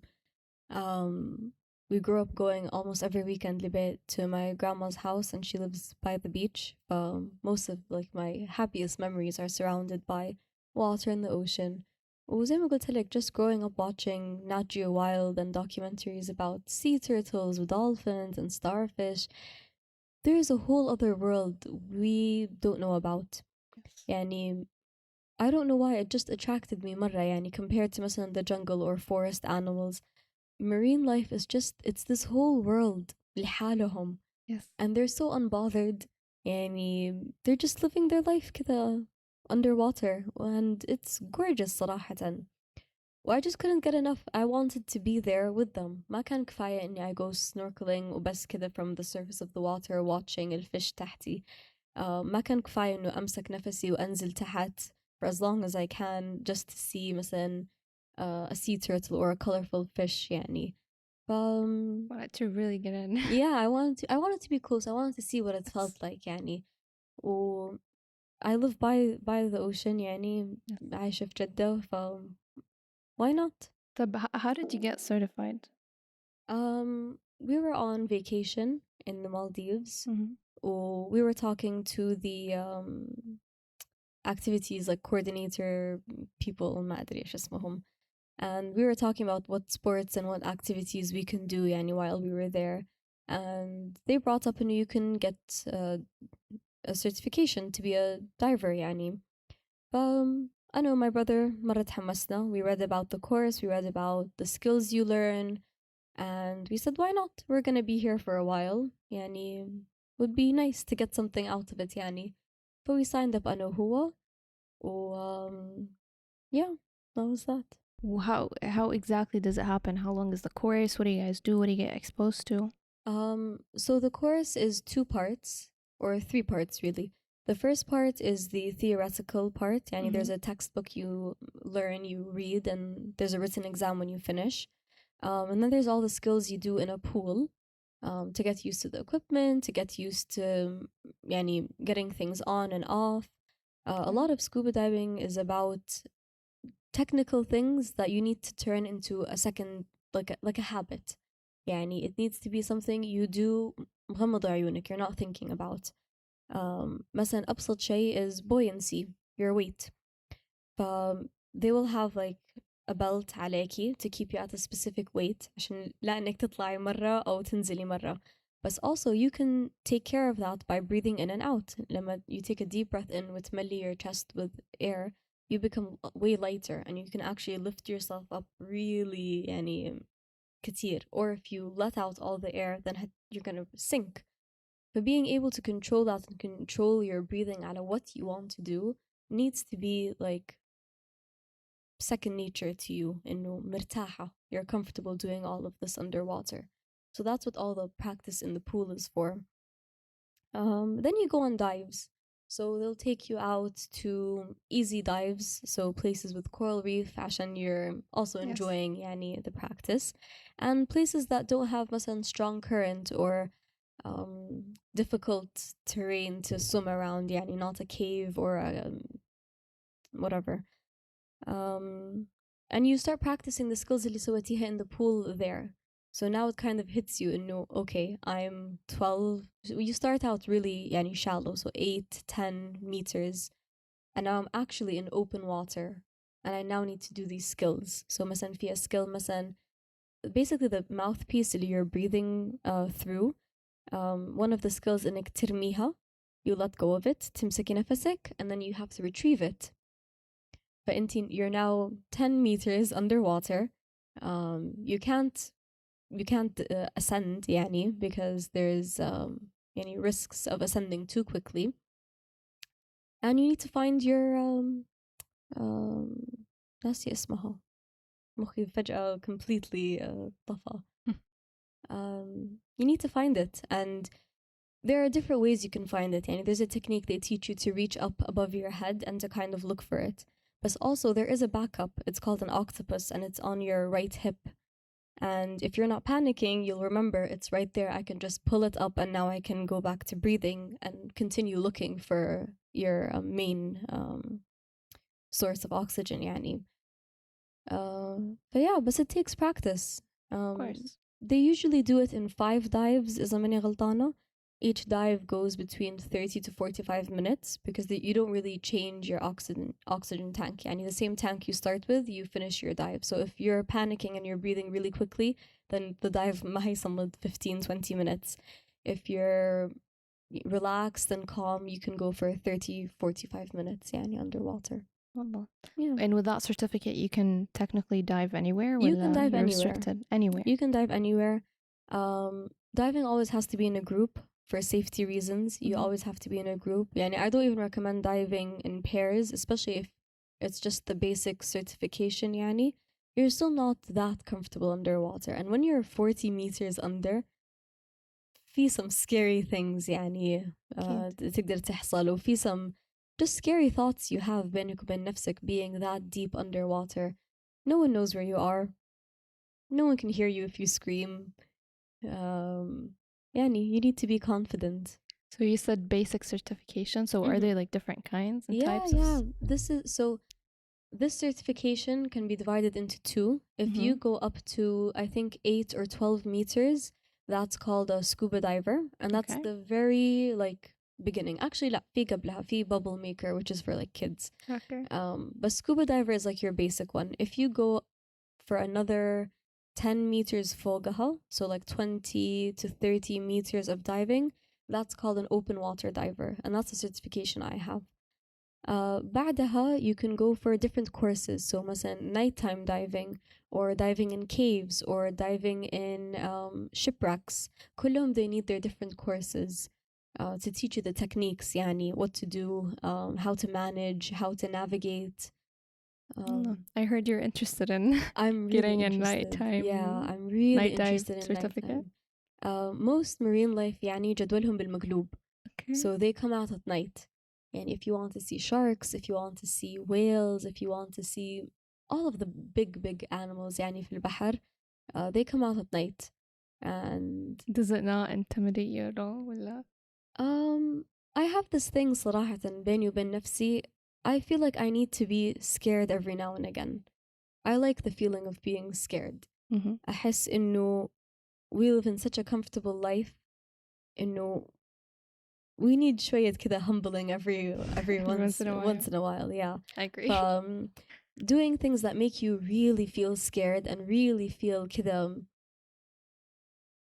We grew up going almost every weekend لبيت to my grandma's house and she lives by the beach. Most of like my happiest memories are surrounded by water and the ocean. وزي ما قلت لك, just growing up watching Nat Geo Wild and documentaries about sea turtles, dolphins and starfish, there is a whole other world we don't know about. يعني I don't know why it just attracted me مرة يعني compared to مثلا the jungle or forest animals. Marine life is just, it's this whole world لحالهم. Yes. And they're so unbothered يعني they're just living their life كذا underwater and it's gorgeous صراحة. I just couldn't get enough. I wanted to be there with them. ما كان كفاية إني I go snorkeling وبس كذا from the surface of the water watching الفيش تحتي. ما كان كفاية إنه أمسك نفسي وأنزل تحت for as long as I can just to see مثلا a sea turtle or a colorful fish يعني. Wanted to really get in. Yeah, I wanted to be close. I wanted to see what it felt like يعني. I live by the ocean يعني عايشة في جدة why not? طب how did you get certified? We were on vacation in the Maldives. Mm-hmm. We were talking to the activities like coordinator people ما أدري إيش اسمهم. And we were talking about what sports and what activities we can do يعني while we were there. And they brought up you can get a certification to be a diver يعني. I know my brother مرة تحمسنا. We read about the course, we read about the skills you learn, and we said why not? We're gonna be here for a while. يعني would be nice to get something out of it يعني. But we signed up أنا وهو. Yeah, that was that. How exactly does it happen? How long is the course? What do you guys do? What do you get exposed to? So the course is 2 parts, or 3 parts really. The first part is the theoretical part. Yani there's a textbook you learn, you read, and there's a written exam when you finish. And then there's all the skills you do in a pool to get used to the equipment, to get used to yani, getting things on and off. A lot of scuba diving is about technical things that you need to turn into a second, like a habit. يعني it needs to be something you do مغمض عيونك, you're not thinking about. مثلا أبسط شيء is buoyancy, your weight. They will have like a belt عليكي to keep you at a specific weight عشان لا إنك تطلعي مرة أو تنزلي مرة. But also you can take care of that by breathing in and out. لما you take a deep breath in وتملي your chest with air, you become way lighter and you can actually lift yourself up really يعني كتير. Or if you let out all the air, then you're gonna sink. But being able to control that and control your breathing على what you want to do needs to be like second nature to you. إنه مرتاحة. You're comfortable doing all of this underwater. So that's what all the practice in the pool is for. Then you go on dives. So they'll take you out to easy dives, so places with coral reef عشان you're also enjoying يعني the practice, and places that don't have مثلا strong current or difficult terrain to swim around يعني not a cave or a whatever. And you start practicing the skills اللي سويتيها in the pool there. So now it kind of hits you إنه okay, I'm 12. You start out really يعني shallow, so 8-10 meters, and now I'm actually in open water, and I now need to do these skills. So مثلا في a skill مثلا basically the mouthpiece اللي you're breathing through. One of the skills إنك ترميها, you let go of it, تمسكي نفسك, and then you have to retrieve it. But you're now 10 meters underwater. You can't ascend يعني because there's يعني risks of ascending too quickly, and you need to find your ناسي اسمها, مخي فجأة completely طفى. You need to find it, and there are different ways you can find it. يعني there's a technique they teach you to reach up above your head and to kind of look for it. But also there is a backup. It's called an octopus, and it's on your right hip. And if you're not panicking, you'll remember it's right there. I can just pull it up, and now I can go back to breathing and continue looking for your main source of oxygen يعني. But yeah, but it takes practice. Of course. They usually do it in 5 dives إذا ماني غلطانة. Each dive goes between 30 to 45 minutes because you don't really change your oxygen tank. يعني the same tank you start with, you finish your dive. So if you're panicking and you're breathing really quickly, then the dive ما هيصمد 15-20 minutes. If you're relaxed and calm, you can go for 30-45 minutes يعني underwater. Yeah. And with that certificate, you can technically dive anywhere? You can dive anywhere. Restricted anywhere? You can dive anywhere. Diving always has to be in a group. for safety reasons. You always have to be in a group. يعني I don't even recommend diving in pairs, especially if it's just the basic certification. يعني you're still not that comfortable underwater. And when you're 40 meters under, في some scary things يعني تقدر تحصل, وفي some just scary thoughts you have بينك وبين نفسك being that deep underwater. No one knows where you are. No one can hear you if you scream. يعني you need to be confident. So you said basic certification. So are they like different kinds and types? Yeah. This certification can be divided into two. If you go up to, I think, 8 or 12 meters, that's called a scuba diver. And that's the very, like, beginning. Actually, لا, في قبلها, في bubble maker, which is for, like, kids. Okay. But scuba diver is, like, your basic one. If you go for another 10 meters فوقها, so, like, 20 to 30 meters of diving, that's called an open water diver. And that's a certification I have. بعدها you can go for different courses, so مثلا nighttime diving or diving in caves or diving in shipwrecks. كلهم they need their different courses to teach you the techniques, يعني what to do, how to manage, how to navigate. I heard you're interested in I'm really getting interested. a nighttime. Yeah, I'm really night interested dive in certificate. nighttime. Most marine life يعني جدولهم بالمقلوب. Okay. So they come out at night. And if you want to see sharks, if you want to see whales, if you want to see all of the big animals يعني في البحر, they come out at night. And does it not intimidate you at all? ولا? I have this thing صراحة بيني وبين نفسي. I feel like I need to be scared every now and again. I like the feeling of being scared. أحس إنه we live in such a comfortable life إنه we need شوية كده humbling every once in a while. Yeah, I agree. Doing things that make you really feel scared and really feel كده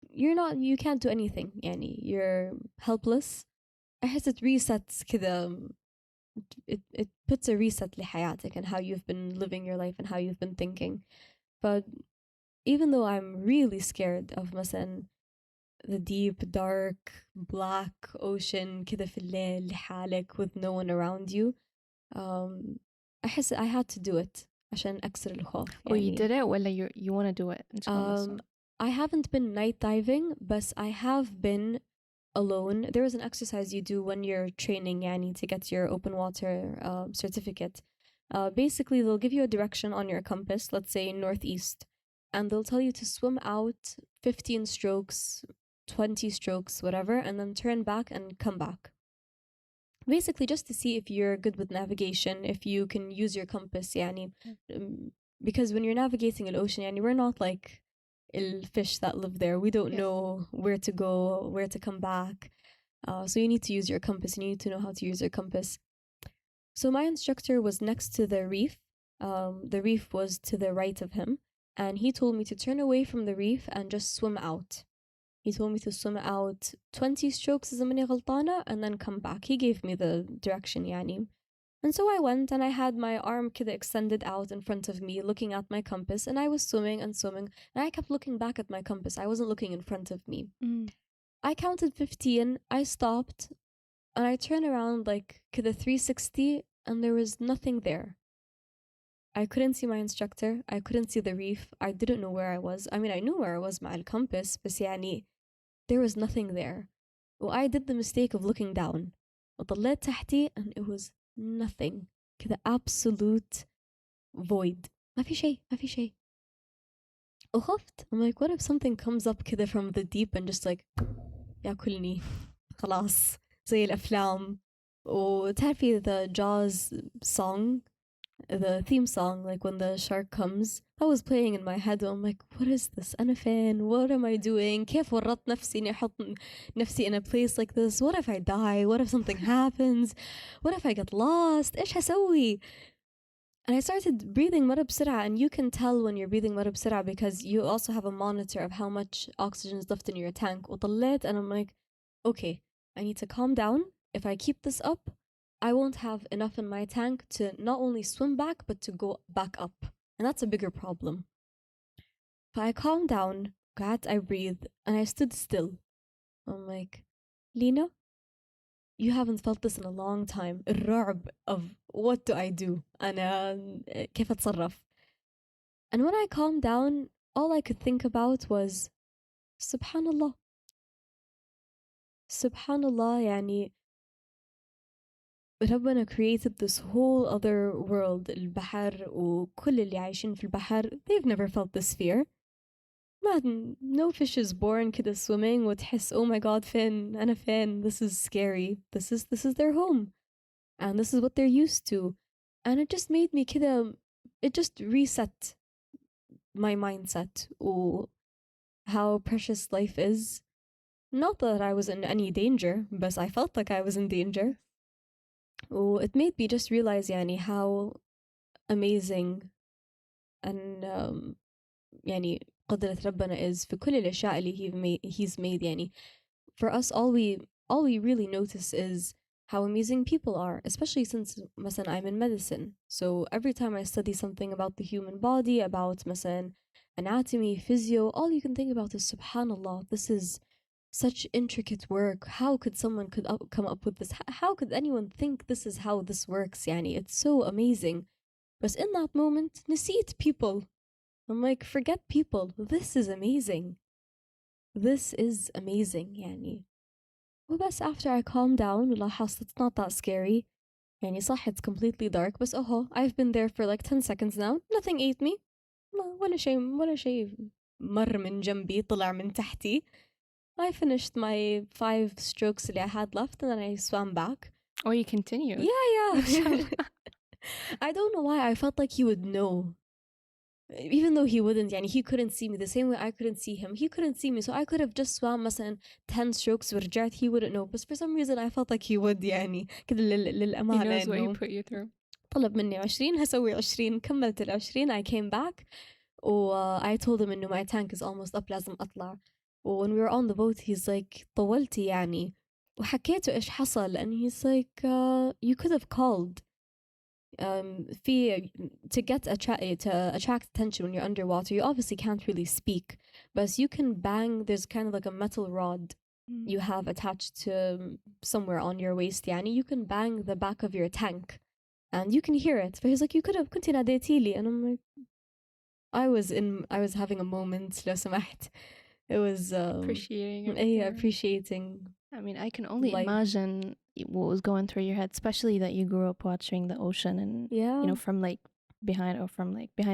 you can't do anything يعني you're helpless. أحس it resets كده, it puts a reset لحياتك and how you've been living your life and how you've been thinking. But even though I'm really scared of مثلا the deep, dark, black ocean كده في الليل لحالك with no one around you, أحس I had to do it عشان أكسر الخوف. Oh, you did it? ولا you want to do it? I haven't been night diving, but I have been alone. There is an exercise you do when you're training يعني to get your open water certificate. Basically, they'll give you a direction on your compass, let's say northeast, and they'll tell you to swim out 15 strokes, 20 strokes, whatever, and then turn back and come back. Basically, just to see if you're good with navigation, if you can use your compass, يعني, because when you're navigating an ocean, يعني, we're not like fish that live there. We don't know where to go, where to come back. So you need to use your compass. You need to know how to use your compass. So my instructor was next to the reef. The reef was to the right of him. And he told me to turn away from the reef and just swim out. He told me to swim out 20 strokes إذا ماني غلطانة and then come back. He gave me the direction يعني. And so I went and I had my arm كده extended out in front of me looking at my compass, and I was swimming and swimming and I kept looking back at my compass. I wasn't looking in front of me. I counted 15, I stopped and I turned around like كده 360 and there was nothing there. I couldn't see my instructor. I couldn't see the reef. I didn't know where I was. I mean, I knew where I was مع الcompass, بس يعني there was nothing there. Well, I did the mistake of looking down. وطلعت تحتي and it was nothing. كذا absolute void. ما في شيء. وخفت. I'm like, what if something comes up كذا from the deep and just like ياكلني خلاص زي الأفلام. وتعرفي the Jaws song, the theme song, like when the shark comes, that was playing in my head. I'm like, what is this? أنا فين? What am I doing? كيف ورطت نفسي إني أحط نفسي in a place like this? What if I die? What if something happens? What if I get lost? إيش هسوي? And I started breathing مرة بسرعة, and you can tell when you're breathing مرة بسرعة because you also have a monitor of how much oxygen is left in your tank. وطلعت and I'm like, okay, I need to calm down. If I keep this up, I won't have enough in my tank to not only swim back, but to go back up. And that's a bigger problem. But I calmed down, I breathed, and I stood still. I'm like, Lina, you haven't felt this in a long time. الرعب of what do I do? أنا كيف أتصرف? And when I calmed down, all I could think about was Subhanallah. Subhanallah, يعني ربنا created this whole other world, البحر وكل اللي عايشين في البحر, they've never felt this fear. No fish is born كده swimming وتحس oh my god فين أنا فين, this is scary, this is their home and this is what they're used to, and it just made me كده, it just reset my mindset و how precious life is. Not that I was in any danger, but I felt like I was in danger. It made me just realize يعني how amazing and يعني قدرة ربنا is في كل الأشياء اللي he's made يعني. For us, all we really notice is how amazing people are, especially since مثلا I'm in medicine. So every time I study something about the human body, about مثلا anatomy, physio, all you can think about is subhanallah, this is such intricate work. How could someone come up with this? How could anyone think this is how this works? Yani, it's so amazing. But in that moment, نسيت people. I'm like, forget people. This is amazing. This is amazing. يعني. وبس after I calmed down, لاحظت it's not that scary. يعني صح, it's completely dark. But I've been there for like 10 seconds now. Nothing ate me. ولا شيء مر من جنبي, طلع من تحتي. I finished my 5 strokes that I had left and then I swam back. Oh, you continued? Yeah. I don't know why. I felt like he would know. Even though he wouldn't, يعني he couldn't see me the same way I couldn't see him. He couldn't see me, so I could have just swam مثلا 10 strokes ورجعت, he wouldn't know. But for some reason I felt like he would يعني كده للأمانة. He knows what he put you through. طلب مني 20 هسوي 20, كملت 20. I came back I told him إنه my tank is almost up, لازم أطلع. When we were on the boat, he's like, طولتي يعني. وحكيته إيش حصل, and he's like, you could have called. To attract attention when you're underwater, you obviously can't really speak, but you can bang. There's kind of like a metal rod you have attached to somewhere on your waist. يعني, you can bang the back of your tank, and you can hear it. But he's like, you could have كنتي ناديتيلي, and I'm like, I was having a moment. لو سمحت. It was appreciating. I mean, I can only life. imagine what was going through your head, especially that you grew up watching the ocean and you know, from behind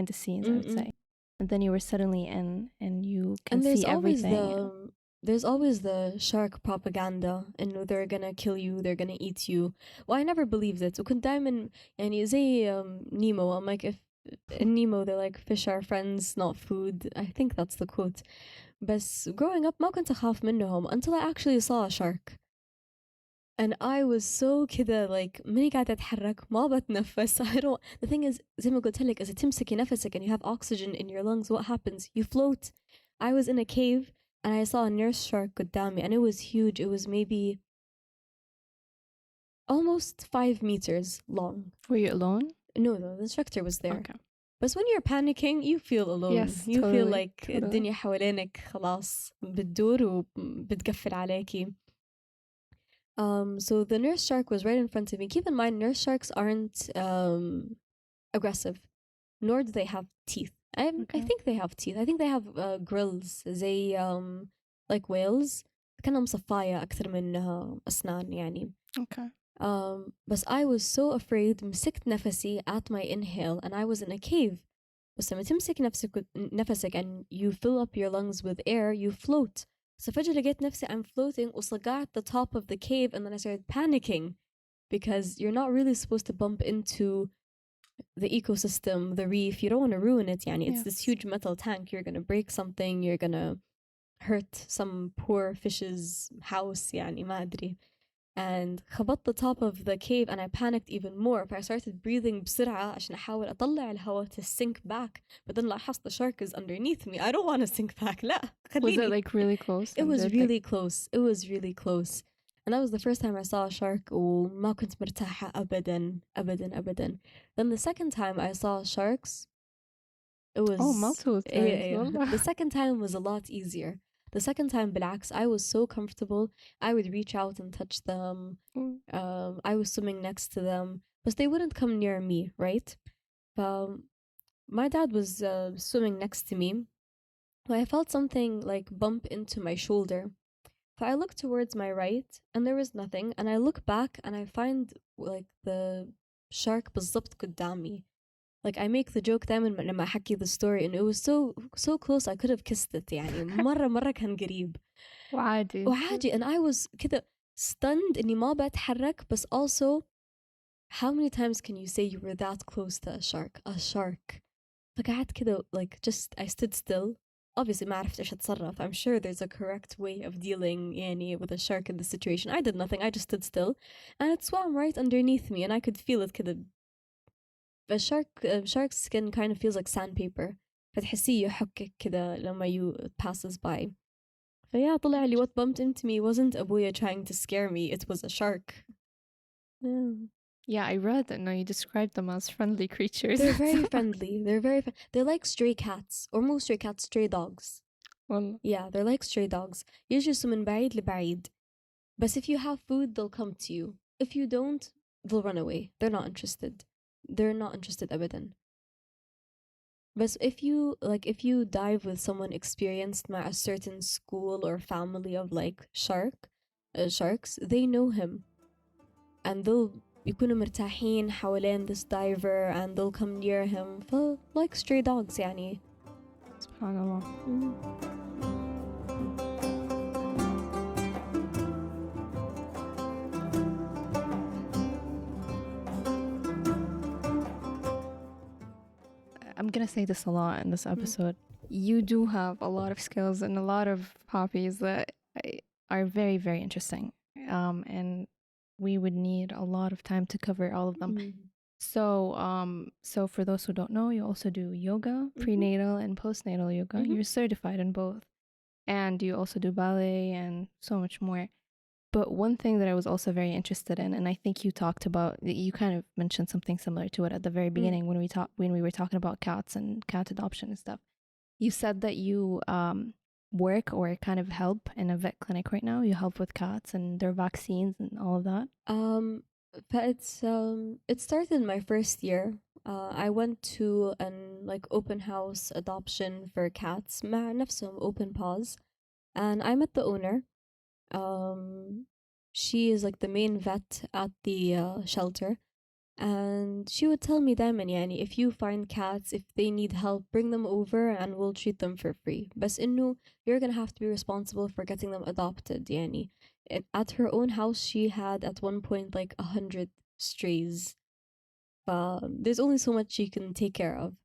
the scenes, I would say. And then you were suddenly in and you can see everything. There's always the shark propaganda, and they're gonna kill you, they're gonna eat you. Well, I never believed it. وكنت دايما يعني زي Nemo. I'm like, if in Nemo they're like, fish are friends, not food. I think that's the quote. But growing up ما كنت أخاف منهم until I actually saw a shark. And I was so كده like مني قاعدة أتحرك ما بتنفس. The thing is, زي ما قلت لك, إذا تمسكي نفسك and you have oxygen in your lungs, what happens? You float. I was in a cave and I saw a nurse shark قدامي, and it was huge. It was maybe almost 5 meters long. Were you alone? No, the instructor was there. Okay. But when you're panicking, you feel alone. Yes, you totally, feel like totally. الدنيا حوالينك خلاص بتدور وبتقفل عليكي. So the nurse shark was right in front of me. Keep in mind, nurse sharks aren't aggressive, nor do they have teeth. I think they have teeth. I think they have grills. They like whales. كأنها مصفاية أكثر من أسنان يعني. Okay. But I was so afraid. مسكت نفسي at my inhale, and I was in a cave. بس لما تمسك نفسك and you fill up your lungs with air, you float. So فجأة لقيت نفسي I'm floating وصقعت the top of the cave, and then I started panicking because you're not really supposed to bump into the ecosystem, the reef. You don't want to ruin it. يعني. It's this huge metal tank. You're going to break something. You're going to hurt some poor fish's house. يعني ما أدري. And خبطت the top of the cave and I panicked even more. I started breathing بسرعة عشان أحاول أطلع الهواء to sink back. But then لاحظت the shark is underneath me. I don't want to sink back. لا خليني. Was it like really close? It was really close. It was really close. And that was the first time I saw a shark. وما كنت مرتاحة أبدا أبدا أبدا. Then the second time I saw sharks, it was... multiple times. The second time was a lot easier. The second time, بالعكس, I was so comfortable. I would reach out and touch them. I was swimming next to them, but they wouldn't come near me, right? My dad was swimming next to me. I felt something like bump into my shoulder. So I looked towards my right and there was nothing. And I look back and I find like the shark بالضبط قدامي. Like I make the joke دايما لما أحكي the story and it was so close I could have kissed it يعني مرة كان قريب. وعادي and I was كده stunned إني ما بتحرك بس also how many times can you say you were that close to a shark? A shark. فقعدت كده like just I stood still. Obviously ما عرفت إيش أتصرف. I'm sure there's a correct way of dealing يعني with a shark in this situation. I did nothing. I just stood still and it swam right underneath me and I could feel it كده. A shark's skin kind of feels like sandpaper. فتحسيه يحكك كده لما it passes by. فيا طلع لي what bumped into me wasn't أبويا trying to scare me. It was a shark. Yeah, I read that now you described them as friendly creatures. They're very friendly. They're like stray cats. Or most stray cats, stray dogs. Well, yeah, they're like stray dogs. يجلسوا من بعيد لبعيد. But if you have food, they'll come to you. If you don't, they'll run away. They're not interested. They're not interested أبدا. But if you dive with someone experienced مع a certain school or family of like sharks, they know him. And they'll يكونوا مرتاحين حوالين this diver and they'll come near him like stray dogs يعني. سبحان الله. I'm gonna say this a lot in this episode. You do have a lot of skills and a lot of hobbies that are very, very interesting. And we would need a lot of time to cover all of them. So for those who don't know, you also do yoga, prenatal and postnatal yoga. You're certified in both. And you also do ballet and so much more. But one thing that I was also very interested in, and I think you talked about, you kind of mentioned something similar to it at the very beginning when we were talking about cats and cat adoption and stuff. You said that you work or kind of help in a vet clinic right now. You help with cats and their vaccines and all of that. It started in my first year. I went to an like open house adoption for cats مع نفسهم open paws, and I met the owner. She is like the main vet at the shelter, and she would tell me دايما يعني if you find cats, if they need help, bring them over and we'll treat them for free. بس إنه you're gonna have to be responsible for getting them adopted يعني. At her own house, she had at one point like 100 strays. There's only so much she can take care of.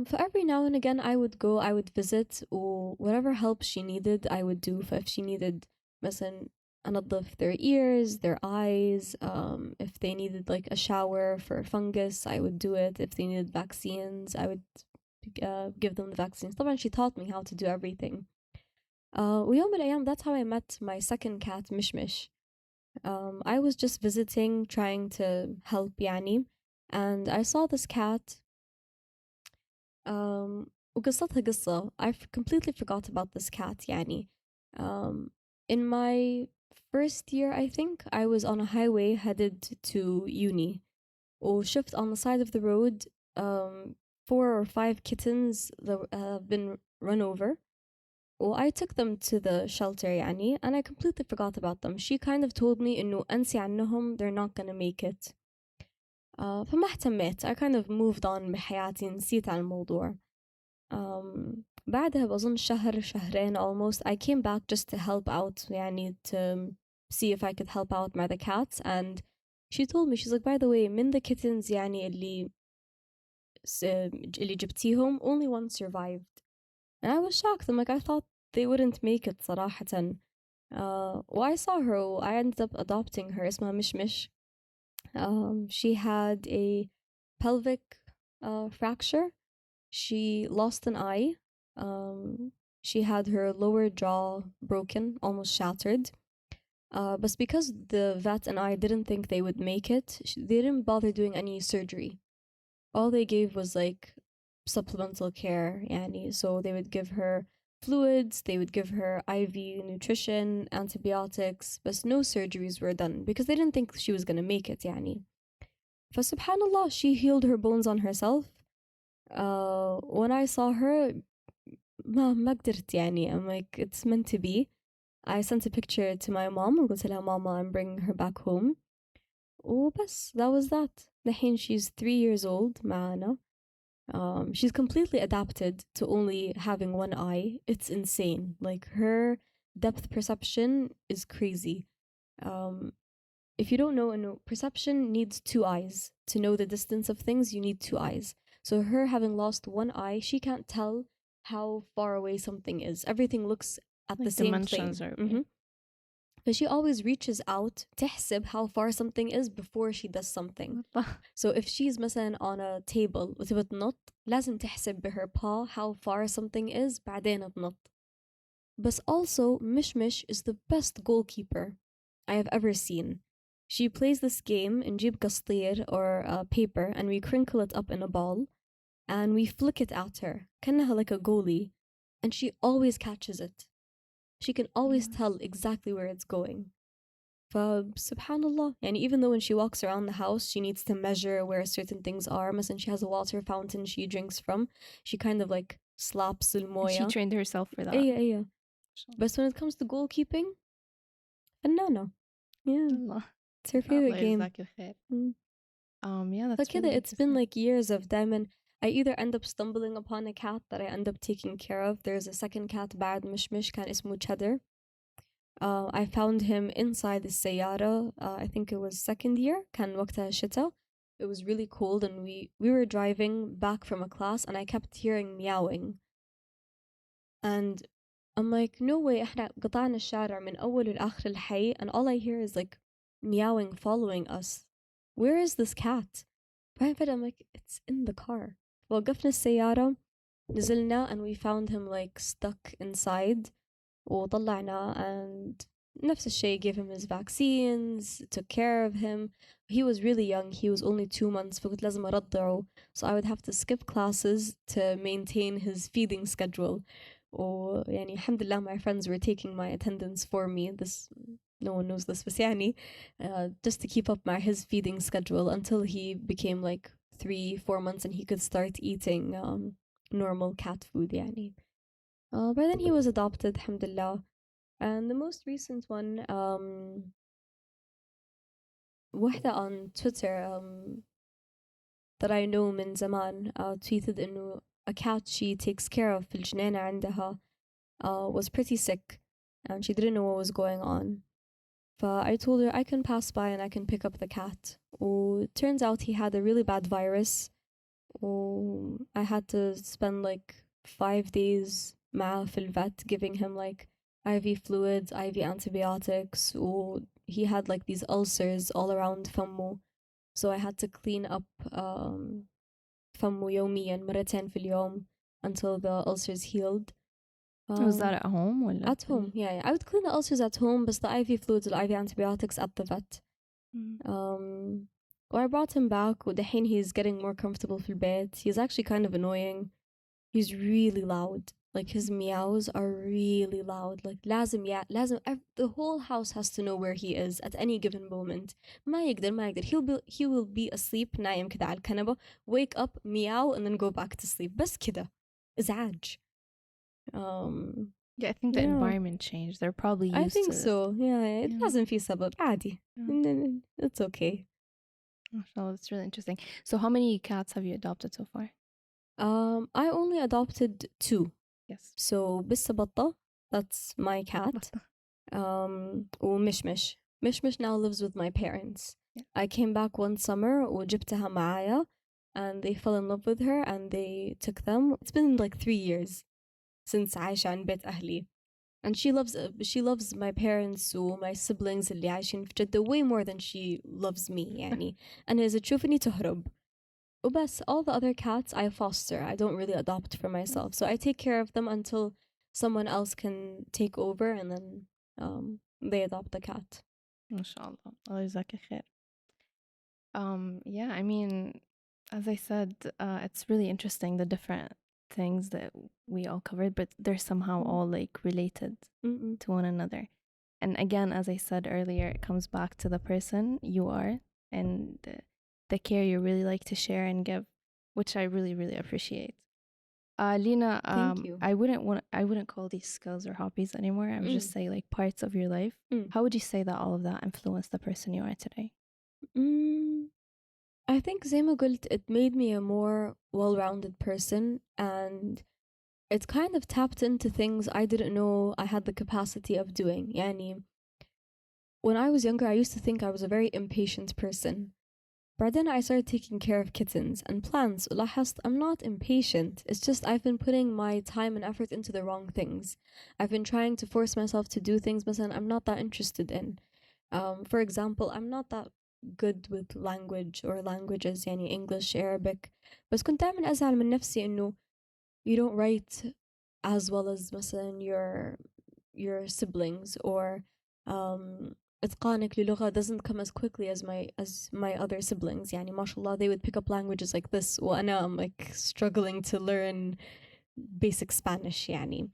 For every now and again, I would visit, or whatever help she needed, I would do. If she needed, مثلا, أنظف their ears, their eyes, if they needed like a shower for fungus, I would do it. If they needed vaccines, I would give them the vaccines. طبعا she taught me how to do everything. ويوم من الأيام, that's how I met my second cat, Mishmish. I was just visiting, trying to help يعني, and I saw this cat. وقصتها قصة. I completely forgot about this cat يعني. In my first year, I think, I was on a highway headed to uni. وشفت on the side of the road 4 or 5 kittens that have been run over. Well, I took them to the shelter يعني, and I completely forgot about them. She kind of told me إنه أنسي عنهم, they're not gonna make it. فما اهتميت. I kind of moved on بحياتي, نسيت عن الموضوع. بعدها بظن شهرين almost, I came back just to help out يعني, to see if I could help out مع the cats, and she told me, she's like, by the way, من the kittens يعني اللي جبتيهم, only one survived. And I was shocked. I'm like, I thought they wouldn't make it صراحة. Well, I saw her. I ended up adopting her. اسمها مشمش. She had a pelvic fracture. She lost an eye. She had her lower jaw broken, almost shattered. But because the vet and I didn't think they would make it, they didn't bother doing any surgery. All they gave was like supplemental care يعني. So they would give her fluids, they would give her IV nutrition, antibiotics, but no surgeries were done because they didn't think she was going to make it يعني. فسبحان she healed her bones on herself. When I saw her ما قدرت يعني, I'm like, it's meant to be. I sent a picture to my mom وقلت لها ماما I'm bringing her back home. وبس, that was that. الحين she's 3 years old معانا. She's completely adapted to only having one eye. It's insane. Like, her depth perception is crazy. If you don't know, perception needs 2 eyes. To know the distance of things, you need 2 eyes. So her having lost one eye, she can't tell how far away something is. Everything looks at like the same dimensions plane. But she always reaches out تحسب how far something is before she does something. So if she's مثلا on a table وتبى تنط, لازم تحسب بher paw how far something is بعدين تنط. But also, Mishmish is the best goalkeeper I have ever seen. She plays this game in نجيب قصدير or paper, and we crinkle it up in a ball and we flick it at her كأنها like a goalie, and she always catches it. She can always tell exactly where it's going. Subhanallah. And even though when she walks around the house, she needs to measure where certain things are. مثلا she has a water fountain she drinks from. She kind of like slaps الموية. She trained herself for that. Yeah. But when it comes to goalkeeping, no. Yeah. Allah. It's her favorite game. Yeah, that's really it's been like years of دايما I either end up stumbling upon a cat that I end up taking care of. There's a second cat بعد مشمش كان اسمه Cheddar. I found him inside the سيارة. I think it was second year. كان وقتها الشتاء. It was really cold and we were driving back from a class and I kept hearing meowing. And I'm like, no way, احنا قطعنا الشارع من أول لآخر الحي and all I hear is like meowing following us. Where is this cat? بعدين I'm like, it's in the car. وقفنا السيارة, نزلنا and we found him like stuck inside. وطلعنا and نفس الشيء, gave him his vaccines, took care of him. He was really young, he was only 2 months, فكنت لازم أرضعه. So I would have to skip classes to maintain his feeding schedule. ويعني الحمد لله my friends were taking my attendance for me. This, no one knows this, بس يعني just to keep up his feeding schedule until he became like 3-4 months and he could start eating normal cat food يعني. But then he was adopted, alhamdulillah. And the most recent one, واحدة on Twitter that I know من زمان tweeted إنه a cat she takes care of في الجنينة عندها was pretty sick and she didn't know what was going on. I told her I can pass by and I can pick up the cat. It turns out he had a really bad virus. I had to spend like 5 days معاه في الvet giving him like IV fluids, IV antibiotics. He had like these ulcers all around فمه. So I had to clean up فمه يوميا مرتين في اليوم until the ulcers healed. Was that at home? ولا at home, yeah. I would clean the ulcers at home, but the IV fluids and IV antibiotics at the vet. I brought him back ودحين he's getting more comfortable في البيت. He's actually kind of annoying. He's really loud. Like his meows are really loud. Like لازم the whole house has to know where he is at any given moment. ما يقدر. He will be asleep نايم كده على الكنبة, wake up, meow, and then go back to sleep. بس كده. إزعاج. Yeah, I think the environment changed. They're probably used to I think so. Yeah, it doesn't في سبب. عادي. It's okay. MashaAllah, that's really interesting. So how many cats have you adopted so far? I only adopted 2. Yes. So Bissabatta, that's my cat. ومشمش. Mishmish now lives with my parents. Yeah. I came back one summer وجبتها معايا and they fell in love with her and they took them. It's been like 3 years since عايشة عند بيت أهلي. And she loves my parents وmy siblings اللي عايشين في جدة way more than she loves me يعني. And إذا تشوفني تهرب. وبس, all the other cats I foster. I don't really adopt for myself. So I take care of them until someone else can take over and then they adopt the cat. MashaAllah. Allah يجزاك خير. Yeah, I mean, as I said, it's really interesting the different things that we all covered, but they're somehow all like related to one another. And again, as I said earlier, it comes back to the person you are and the care you really like to share and give, which I really, really appreciate. Lina, Thank you. I wouldn't call these skills or hobbies anymore. I would just say like parts of your life. How would you say that all of that influenced the person you are today? I think زي ما قلت, it made me a more well-rounded person, and it kind of tapped into things I didn't know I had the capacity of doing. يعني when I was younger, I used to think I was a very impatient person. But then I started taking care of kittens and plants. لاحظت I'm not impatient. It's just I've been putting my time and effort into the wrong things. I've been trying to force myself to do things مثلا I'm not that interested in. For example, I'm not that good with language or languages, يعني English, Arabic. بس كنت دائما أزعل من نفسي إنه you don't write as well as مثلا your siblings, or إتقانك للغة doesn't come as quickly as my other siblings. يعني ما شاء الله, they would pick up languages like this وأنا I'm like struggling to learn basic Spanish يعني.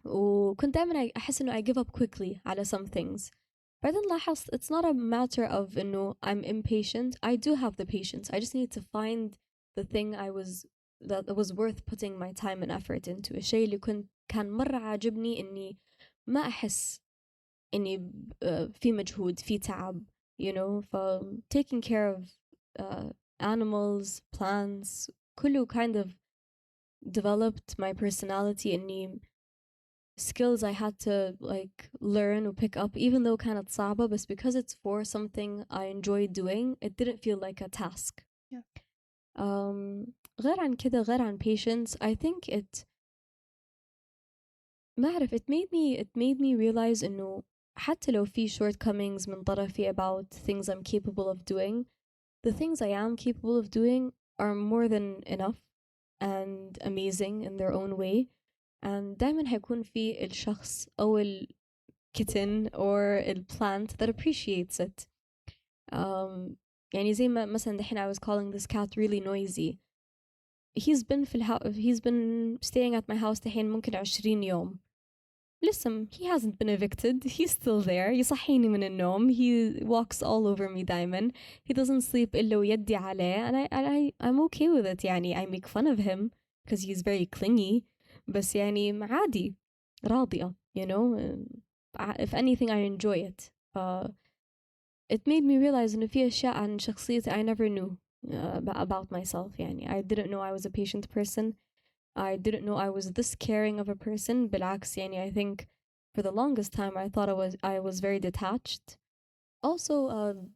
وكنت دائما أحس إنه I give up quickly على some things. بعدين لاحظت it's not a matter of إنه I'm impatient. I do have the patience. I just need to find the thing that was worth putting my time and effort into. الشيء اللي كان مرة عاجبني إني ما أحس إني في مجهود, في تعب, you know. taking care of animals, plants, كله kind of developed my personality. إني skills I had to like learn or pick up, even though كانت صعبة, but because it's for something I enjoy doing, it didn't feel like a task. Yeah. غير عن كده, غير عن patience, I think ما أعرف, it made me realize إنه حتى لو في shortcomings من طرفي about things I'm capable of doing, the things I am capable of doing are more than enough and amazing in their own way. And دايما حيكون في الشخص أو الكتن or plant that appreciates it. يعني زي ما مثلا دحين I was calling this cat really noisy. He's been staying at my house دحين ممكن 20 يوم. Listen, he hasn't been evicted. He's still there. يصحيني من النوم. He walks all over me دايما. He doesn't sleep إلا ويدي عليه. And I'm okay with it. يعني I make fun of him because he's very clingy. بس يعني عادي, راضية, you know. If anything, I enjoy it. It made me realize إنه في أشياء عن شخصيتي I never knew about myself. يعني I didn't know I was a patient person. I didn't know I was this caring of a person. بالعكس, يعني I think for the longest time I thought I was very detached. Also,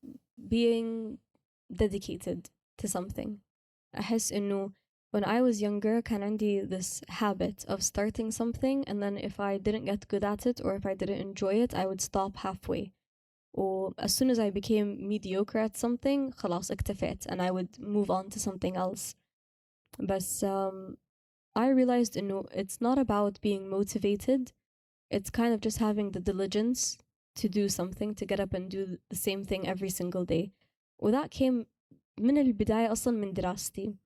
being dedicated to something. أحس إنه when I was younger كان عندي this habit of starting something, and then if I didn't get good at it or if I didn't enjoy it, I would stop halfway. Or as soon as I became mediocre at something, خلاص اكتفيت, and I would move on to something else. بس I realized it's not about being motivated. It's kind of just having the diligence to do something, to get up and do the same thing every single day. وthat came من البداية أصلا من دراستي.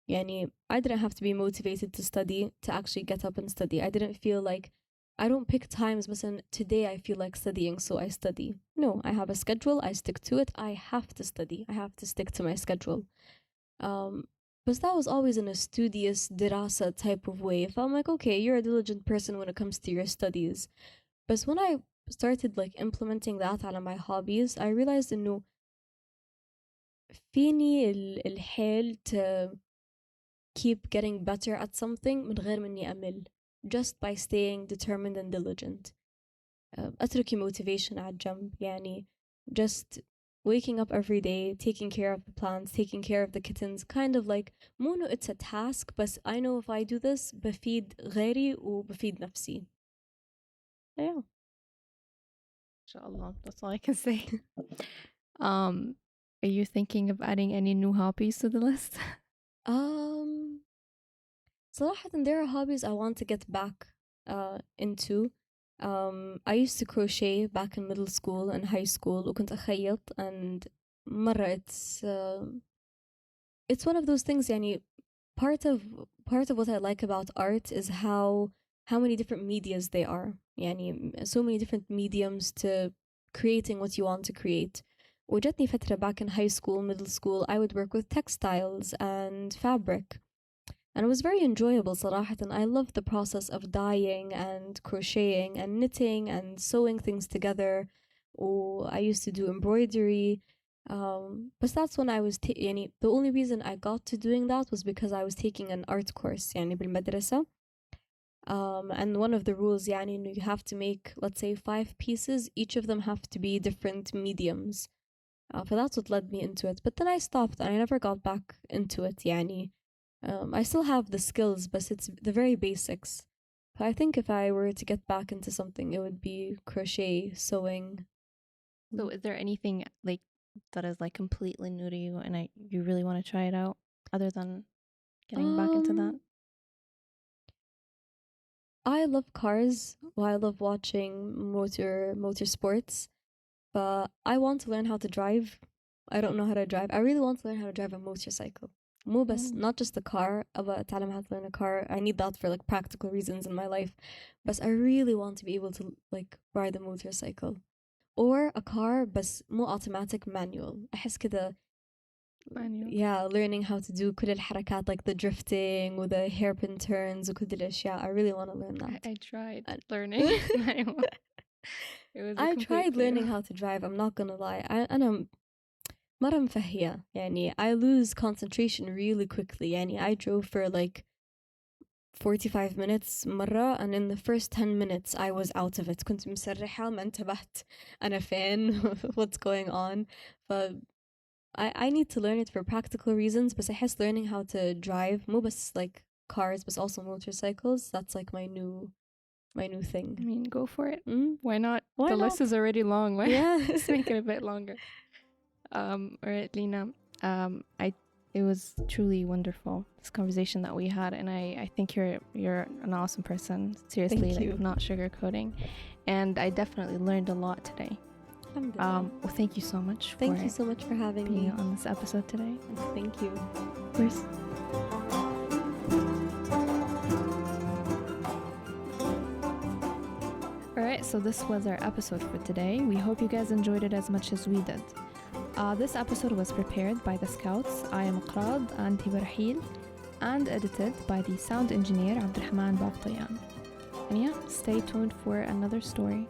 يعني I didn't have to be motivated to study to actually get up and study. I didn't feel like, I don't pick times مثلا today I feel like studying so I study. No, I have a schedule, I stick to it. I have to study. I have to stick to my schedule. But that was always in a studious دراسة type of way. If I'm like, okay, you're a diligent person when it comes to your studies. But when I started like implementing that على my hobbies, I realized إنه فيني الحيل to keep getting better at something من غير مني أمل, just by staying determined and diligent. أتركي motivation على الجنب. يعني just waking up every day, taking care of the plants, taking care of the kittens, kind of like مو إنه it's a task, but I know if I do this بفيد غيري وبفيد نفسي. Yeah. Inshallah, that's all I can say. Are you thinking of adding any new hobbies to the list? صراحة there are hobbies I want to get back into. I used to crochet back in middle school and high school وكنت أخيط, and مرة it's one of those things يعني part of what I like about art is how many different medias they are. يعني so many different mediums to creating what you want to create. وجتني فترة back in high school, middle school, I would work with textiles and fabric. And it was very enjoyable صراحة. I loved the process of dyeing and crocheting and knitting and sewing things together. Or I used to do embroidery. But that's when I was يعني the only reason I got to doing that was because I was taking an art course يعني بالمدرسة. And one of the rules يعني you have to make, let's say, 5 pieces. Each of them have to be different mediums. So that's what led me into it. But then I stopped and I never got back into it يعني. I still have the skills, but it's the very basics. I think if I were to get back into something, it would be crochet, sewing. So is there anything like that is like completely new to you and you really want to try it out other than getting back into that? I love cars. Well, I love watching motorsports, but I want to learn how to drive. I don't know how to drive. I really want to learn how to drive a motorcycle. مو بس not just the car. أبغى أتعلم how to learn a car. I need that for like practical reasons in my life. But I really want to be able to like ride a motorcycle or a car بس مو automatic, manual. أحس كده. Manual. Yeah, learning how to do كل الحركات like the drifting or the hairpin turns وكل الأشياء. I really want to learn that. I tried learning manual. I tried learning how to drive. I'm not gonna lie. أنا مرة مفهية يعني. I lose concentration really quickly يعني. I drove for like 45 minutes مرة, and in the first 10 minutes I was out of it. كنت مسرحة ما انتبهت أنا فين what's going on. I need to learn it for practical reasons, but I guess learning how to drive مو بس like cars but also motorcycles, that's like my new thing. I mean, go for it. Why not? Why the not? list is already long. Yeah. Let's make it a bit longer. All right, Lina. It was truly wonderful, this conversation that we had, and I think you're an awesome person. Seriously, Thank you. like not sugarcoating, and I definitely learned a lot today. Well, thank you so much. Thank you so much for having me on this episode today. Thank you. Of course. Alright, so this was our episode for today. We hope you guys enjoyed it as much as we did. This episode was prepared by the Scouts. I am Meqradh and Hiba Raheel, and edited by the sound engineer Abdulrahman Babtayan. And yeah, stay tuned for another story.